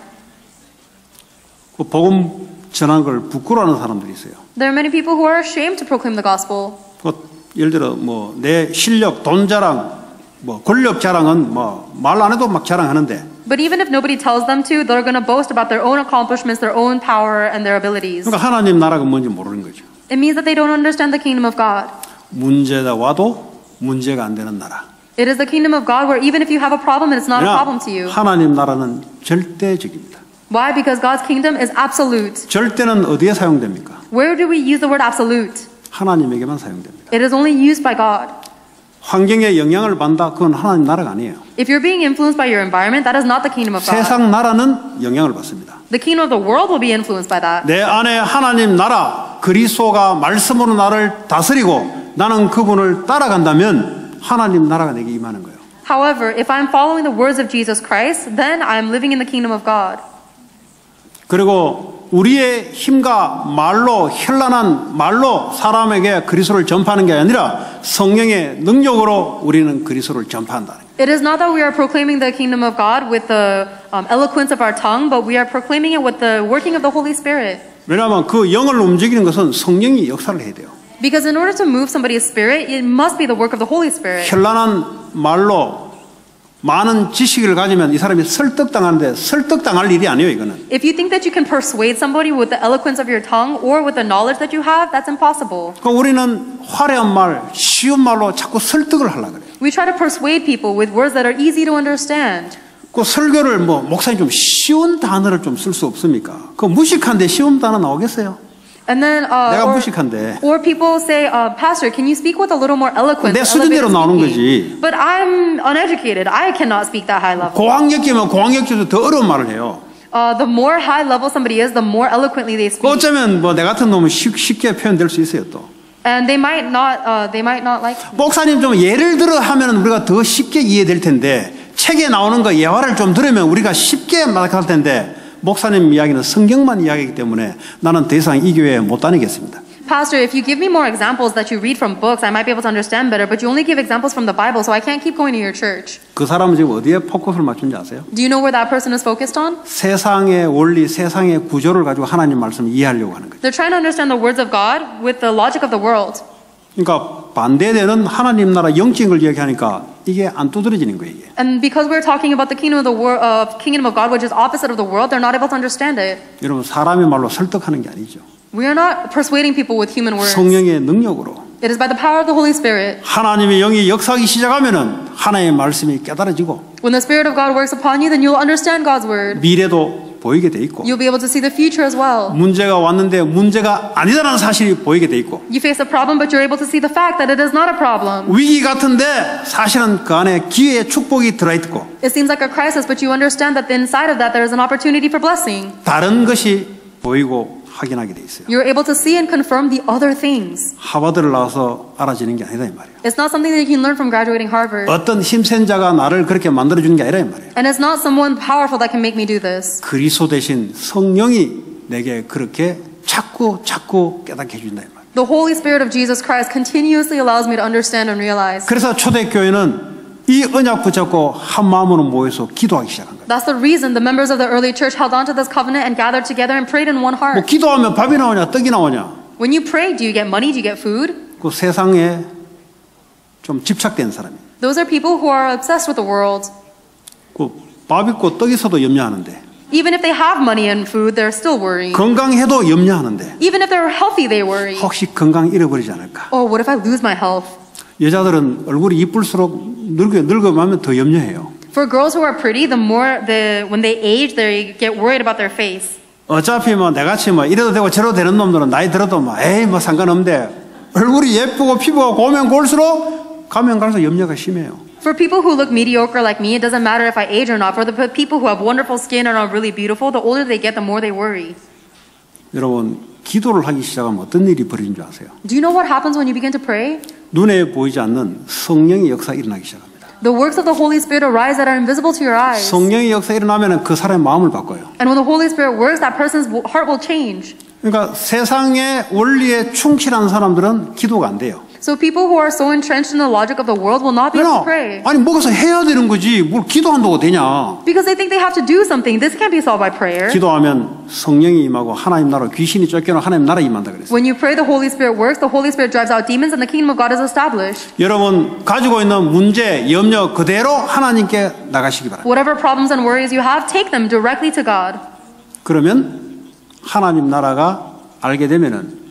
그 복음 전하는 걸 부끄러워하는 사람들이 있어요. There are many people who are ashamed to proclaim the gospel. 예를 들어 뭐 내 실력, 돈 자랑, 뭐 권력 자랑은 뭐 말 안 해도 막 자랑하는데. But even if nobody tells them to, they're going to boast about their own accomplishments, their own power, and their abilities. 그러니까 하나님 나라가 뭔지 모르는 거죠. It means that they don't understand the kingdom of God. 문제가 와도 문제가 안 되는 나라. It is the kingdom of God where even if you have a problem, it's not a problem to you. 하나님 나라는 절대적입니다. Why? Because God's kingdom is absolute. 절대는 어디에 사용됩니까? Where do we use the word absolute? 하나님에게만 사용됩니다. It is only used by God. 환경에 영향을 받는다, 그건 하나님 나라가 아니에요. If you're being influenced by your environment, that is not the kingdom of God. 세상 나라는 영향을 받습니다. The kingdom of the world will be influenced by that. 내 안에 하나님 나라, 그리스도가 말씀으로 나를 다스리고 나는 그분을 따라간다면 하나님 나라가 내게 임하는 거예요. However, if I'm following the words of Jesus Christ, then I'm living in the kingdom of God. 그리고 우리의 힘과 말로 현란한 말로 사람에게 그리스도를 전파하는 게 아니라 성령의 능력으로 우리는 그리스도를 전파한다. It is not that we are proclaiming the kingdom of God with the eloquence of our tongue, but we are proclaiming it with the working of the Holy Spirit. 왜냐하면 그 영을 움직이는 것은 성령이 역사를 해야 돼요. Because in order to move somebody's spirit, it must be the work of the Holy Spirit. 현란한 말로 많은 지식을 가지면 이 사람이 설득당하는데 설득당할 일이 아니에요, 이거는. If you think that you can persuade somebody with the eloquence of your tongue or with the knowledge that you have, that's impossible. 그러니까 우리는 화려한 말, 쉬운 말로 자꾸 설득을 하려고 그래요. We try to persuade people with words that are easy to understand. 그 설교를 뭐 목사님 좀 쉬운 단어를 좀 쓸 수 없습니까? 그 무식한데 쉬운 단어 나오겠어요? And then, 내가 무식한데. or people say, Pastor, can you speak with a little more eloquence? 내 수준대로 나오는 거지. But I'm uneducated. I cannot speak that high level. 고학력이면 고학력에서 더 어려운 말을 해요. The more high level somebody is, the more eloquently they speak. 어쩌면 뭐 내 같은 놈은 쉽게 표현될 수 있어요 또. And they might not like. 목사님 좀 예를 들어 하면 우리가 더 쉽게 이해될 텐데 책에 나오는 거 예화를 좀 들으면 우리가 쉽게 말할 텐데 목사님 이야기는 성경만 이야기이기 때문에 나는 더 이상 이 교회에 못 다니겠습니다. Pastor, if you give me more examples that you read from books, I might be able to understand better, but you only give examples from the Bible, so I can't keep going to your church. 그 사람은 지금 어디에 포커스를 맞춘지 아세요? Do you know where that person is focused on? 세상의 원리, 세상의 구조를 가지고 하나님 말씀을 이해하려고 하는 거죠. They're trying to understand the words of God with the logic of the world. 그러니까 반대되는 하나님 나라 영적인 걸 얘기하니까 이게 안 두드러지는 거예요. 이게. And because we're talking about the kingdom of God, which is opposite of the world, they're not able to understand it. 여러분 사람의 말로 설득하는 게 아니죠. We are not persuading people with human words. 성령의 능력으로 It is by the power of the Holy Spirit. 하나님의 영이 역사하기 시작하면은 하나님의 말씀이 깨달아지고 When the Spirit of God works upon you, then you'll understand God's word. 미래도 보이게 돼 있고 You'll be able to see the future as well. 문제가 왔는데 문제가 아니다라는 사실이 보이게 돼 있고 You face a problem, but you're able to see the fact that it is not a problem. 위기 같은데 사실은 그 안에 기회의 축복이 들어있고 It seems like a crisis, but you understand that inside of that there is an opportunity for blessing. 다른 것이 보이고 확인하게 돼 있어요. You're able to see and confirm the other things. 하버드를 나와서 알아지는 게 아니다 이 말이에요. It's not something that you can learn from graduating Harvard. 어떤 힘센 자가 나를 그렇게 만들어주는 게 아니라 이 말이에요. And it's not someone powerful that can make me do this. 그리스도 대신 성령이 내게 그렇게 자꾸 깨닫게 해준다 이 말이에요. The Holy Spirit of Jesus Christ continuously allows me to understand and realize. 그래서 초대교회는 이 언약 붙잡고 한 마음으로 모여서 기도하기 시작한 거예요. That's the reason the members of the early church held on to this covenant and gathered together and prayed in one 뭐 heart. 기도하면 밥이 나오냐 떡이 나오냐 When you pray, do you get money? Do you get food? 그 세상에 좀 집착된 사람이에요. Those are people who are obsessed with the world. 그 밥 있고 떡 있어도 염려하는데 Even if they have money and food, they're still worrying. 건강해도 염려하는데 Even if they're healthy, they worry. 혹시 건강 잃어버리지 않을까? Oh, what if I lose my health? 여자들은 얼굴이 이쁠수록 늙어가면 더 염려해요. For girls who are pretty, when they age, they get worried about their face. 어차피 뭐 내같이 뭐 이래도 되고 저래도 되는 놈들은 나이 들어도 뭐 에이 뭐 상관없는데 얼굴이 예쁘고 피부가 고우면 고울수록 가면 갈수록 염려가 심해요. For people who look mediocre like me, it doesn't matter if I age or not. For the people who have wonderful skin and are really beautiful, the older they get, the more they worry. 여러분 기도를 하기 시작하면 어떤 일이 벌어지는 줄 아세요? Do you know what happens when you begin to pray? 눈에 보이지 않는 성령의 역사가 일어나기 시작합니다. The works of the Holy Spirit arise that are invisible to your eyes. 성령의 역사가 일어나면 그 사람의 마음을 바꿔요. And when the Holy Spirit works, that person's heart will change. 그러니까 세상의 원리에 충실한 사람들은 기도가 안 돼요. So people who are so entrenched in the logic of the world will not be able to pray. 아니 먹어서 해야 되는 거지 뭘 기도한다고 되냐. Because they think they have to do something. This can't be solved by prayer. 기도하면 성령이 임하고 하나님 나라 귀신이 쫓겨나 하나님 나라 임한다 그랬어요. When you pray, the Holy Spirit works. The Holy Spirit drives out demons, and the kingdom of God is established. 여러분 가지고 있는 문제, 염려 그대로 하나님께 나가시기 바랍니다. Whatever problems and worries you have, take them directly to God. 그러면 하나님 나라가 알게 되면은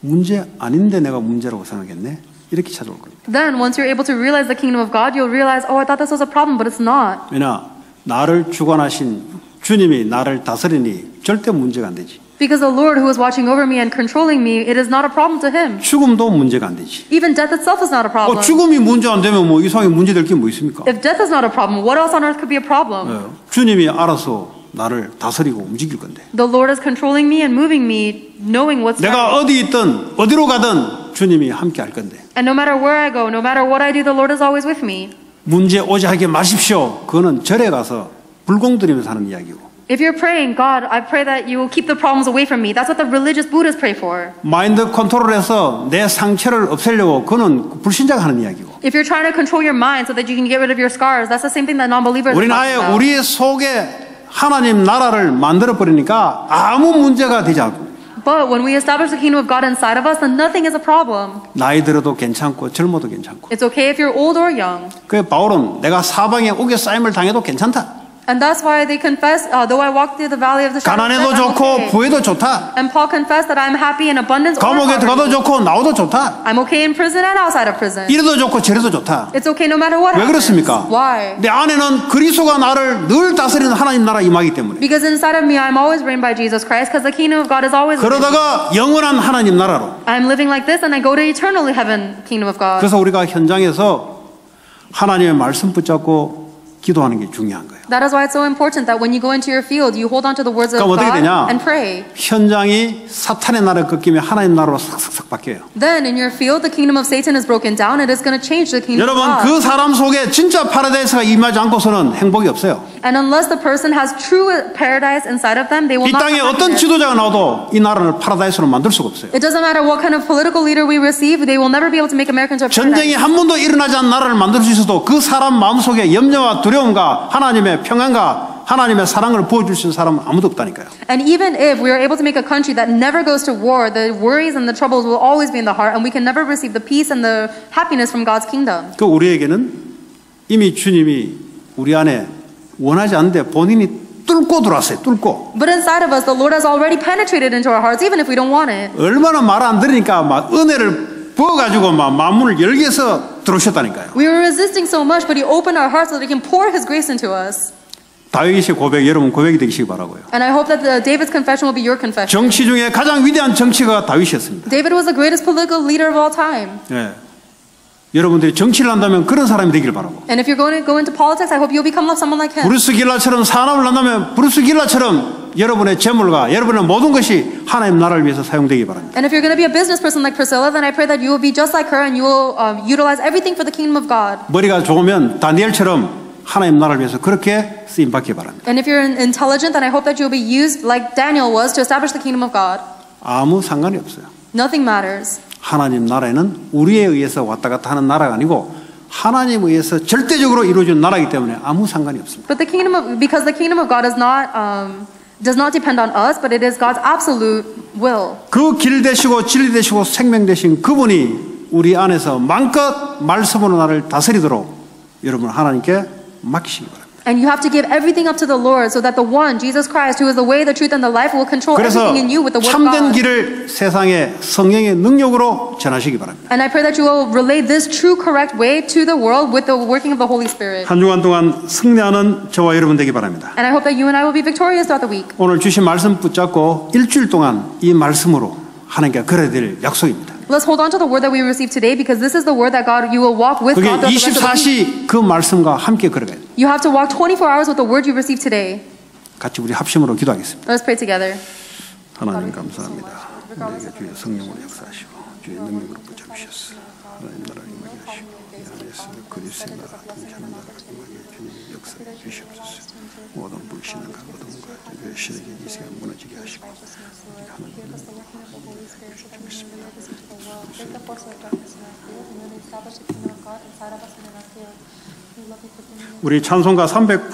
문제 아닌데 내가 문제라고 생각했네. 이렇게 찾아올 겁니다. Then, once you're able to realize the kingdom of God, you'll realize, oh, I thought this was a problem, but it's not. 왜냐 나를 주관하신 주님이 나를 다스리니 절대 문제가 안 되지. Because the Lord who is watching over me and controlling me, it is not a problem to Him. 죽음도 문제가 안 되지. Even death itself is not a problem. 죽음이 문제 안 되면 뭐 이상하게 문제 될 게 뭐 있습니까? If death is not a problem, what else on earth could be a problem? 주님이 알아서 나를 다스리고 움직일 건데. The Lord is controlling me and moving me, knowing what's 내가 right. 어디 있든 어디로 가든 주님이 함께 할 건데. And no matter where I go, no matter what I do, the Lord is always with me. 문제 오지 하게 마십시오. 그거는 절에 가서 불공 들이면서 하는 이야기고. If you're praying, God, I pray that you will keep the problems away from me. That's what the religious Buddhists pray for. 마인드 컨트롤해서 내 상처를 없애려고 그거는 불신자가 하는 이야기고. If you're trying to control your mind so that you can get rid of your scars, that's the same thing that non-believers are 우리는 talking 아예 about. 우리의 속에 하나님 나라를 만들어 버리니까 아무 문제가 되지 않고. But when we establish the kingdom of God inside of us, then nothing is a problem. 나이 들어도 괜찮고 젊어도 괜찮고. It's okay if you're old or young. 그 바울은 내가 사방에 옥에 쌓임을 당해도 괜찮다. And that's why they confess, though I walk through the valley of the shadow of 가난해도 death, I'm 좋고 okay. 부해도 좋다. And Paul confessed that I'm happy in abundance or 감옥에 들어가도 poverty. 좋고 나오도 좋다. I'm okay in prison and outside of prison. 이래도 좋고 저래도 좋다. It's okay no matter what 왜 happens. 그렇습니까? Why? 내 안에는 그리스도가 나를 늘 다스리는 하나님 나라 임하기 때문에. Because inside of me, I'm always reigned by Jesus Christ, because the kingdom of God is always within me. 그러다가 영원한 하나님 나라로. I'm living like this, and I go to eternal heaven, kingdom of God. 그래서 우리가 현장에서 하나님의 말씀 붙잡고 기도하는 게 중요한 거예요. That is why it's so important that when you go into your field, you hold on to the words of 그럼 어떻게 God 되냐? and pray. 현장이 사탄의 나라를 꺾이면 하나님 나라로 싹싹싹 바뀌어요. Then in your field, the kingdom of Satan is broken down, and it's going to change the kingdom 여러분 of God. 그 사람 속에 진짜 파라다이스가 임하지 않고서는 행복이 없어요. And unless the person has true paradise inside of them, they will 이 not 땅에 have 어떤 happiness. 지도자가 나와도 이 나라를 파라다이스로 만들 수가 없어요. It doesn't matter what kind of political leader we receive, they will never be able to make America into a 전쟁이 paradise. 한 번도 일어나지 않은 나라를 만들 수 있어도 그 사람 마음속에 염려와 두려움과 하나님의 평안과 하나님의 사랑을 부어줄 수 있는 사람은 아무도 없다니까요. And even if we are able to make a country that never goes to war, the worries and the troubles will always be in the heart, and we can never receive the peace and the happiness from God's kingdom. 그 우리에게는 이미 주님이 우리 안에 원하지 않는데 본인이 뚫고 들어왔어요. 뚫고. But inside of us, the Lord has already penetrated into our hearts, even if we don't want it. 얼마나 말 안 들으니까 막 은혜를 부어가지고 막 마음문을 열게 해서 들어오셨다니까요. We were resisting so much, but He opened our hearts so that He can pour His grace into us. 다윗의 고백, 여러분 고백이 되시기 바라고요. And I hope that David's confession will be your confession. 정치 중에 가장 위대한 정치가 다윗이었습니다. David was the greatest political leader of all time. 예. 여러분들이 정치를 한다면 그런 사람이 되길 바라고. And if you're going to go into politics, I hope you'll become like someone like him. 브루스 길라처럼 사람을 한다면 브루스 길라처럼 여러분의 재물과 여러분의 모든 것이 하나님 나라를 위해서 사용되기 바랍니다. And if you're going to be a business person like Priscilla, then I pray that you will be just like her and you will utilize everything for the kingdom of God. 머리가 좋으면 다니엘처럼 하나님 나라를 위해서 그렇게 쓰임 받기 바랍니다. And if you're intelligent, then I hope that you will be used like Daniel was to establish the kingdom of God. 아무 상관이 없어요. Nothing matters. 하나님 나라에는 우리에 의해서 왔다 갔다 하는 나라가 아니고 하나님에 의해서 절대적으로 이루어진 나라이기 때문에 아무 상관이 없습니다. But because the kingdom of God does not depend on us, but it is God's absolute will. 그 길 되시고 진리 되시고 생명 되신 그분이 우리 안에서 마음껏 말씀으로 나를 다스리도록 여러분 하나님께 맡기시기 바랍니다. And you have to give everything up to the Lord so that the one, Jesus Christ, who is the way, the truth, and the life, will control 그래서 everything in you with the word of 참된 God. 길을 세상에 성령의 능력으로 전하시기 바랍니다. And I pray that you will relay this true, correct way to the world with the working of the Holy Spirit. 한 주간 동안 승리하는 저와 여러분 되기 바랍니다. And I hope that you and I will be victorious throughout the week. 오늘 주신 말씀 붙잡고 일주일 동안 이 말씀으로 하나님께 걸어야 될 약속입니다. Let's hold on to the word that we received today because this is the word that God, you will walk with 그게 God throughout the rest of the week. 24시 그 말씀과 함께 걸어가야 돼요. You have to walk 24 hours with the word you received today. 같이 우리 합심으로 기도하겠습니다. Let's pray together. 하나님 감사합니다. 우리에게 주의 성령으로 역사하시고 주의 능력으로 붙잡으셨어. 하나님 나라를 임하게 하시고 이 안에서 그리스도의 나라 통치하는 나라를 임하게 주님 역사해 주시옵소서. 모든 불신과 어둠과 시대의 이 시간 무너지게 하시고 오직 하나님을 주시옵소서. 우리 찬송가 300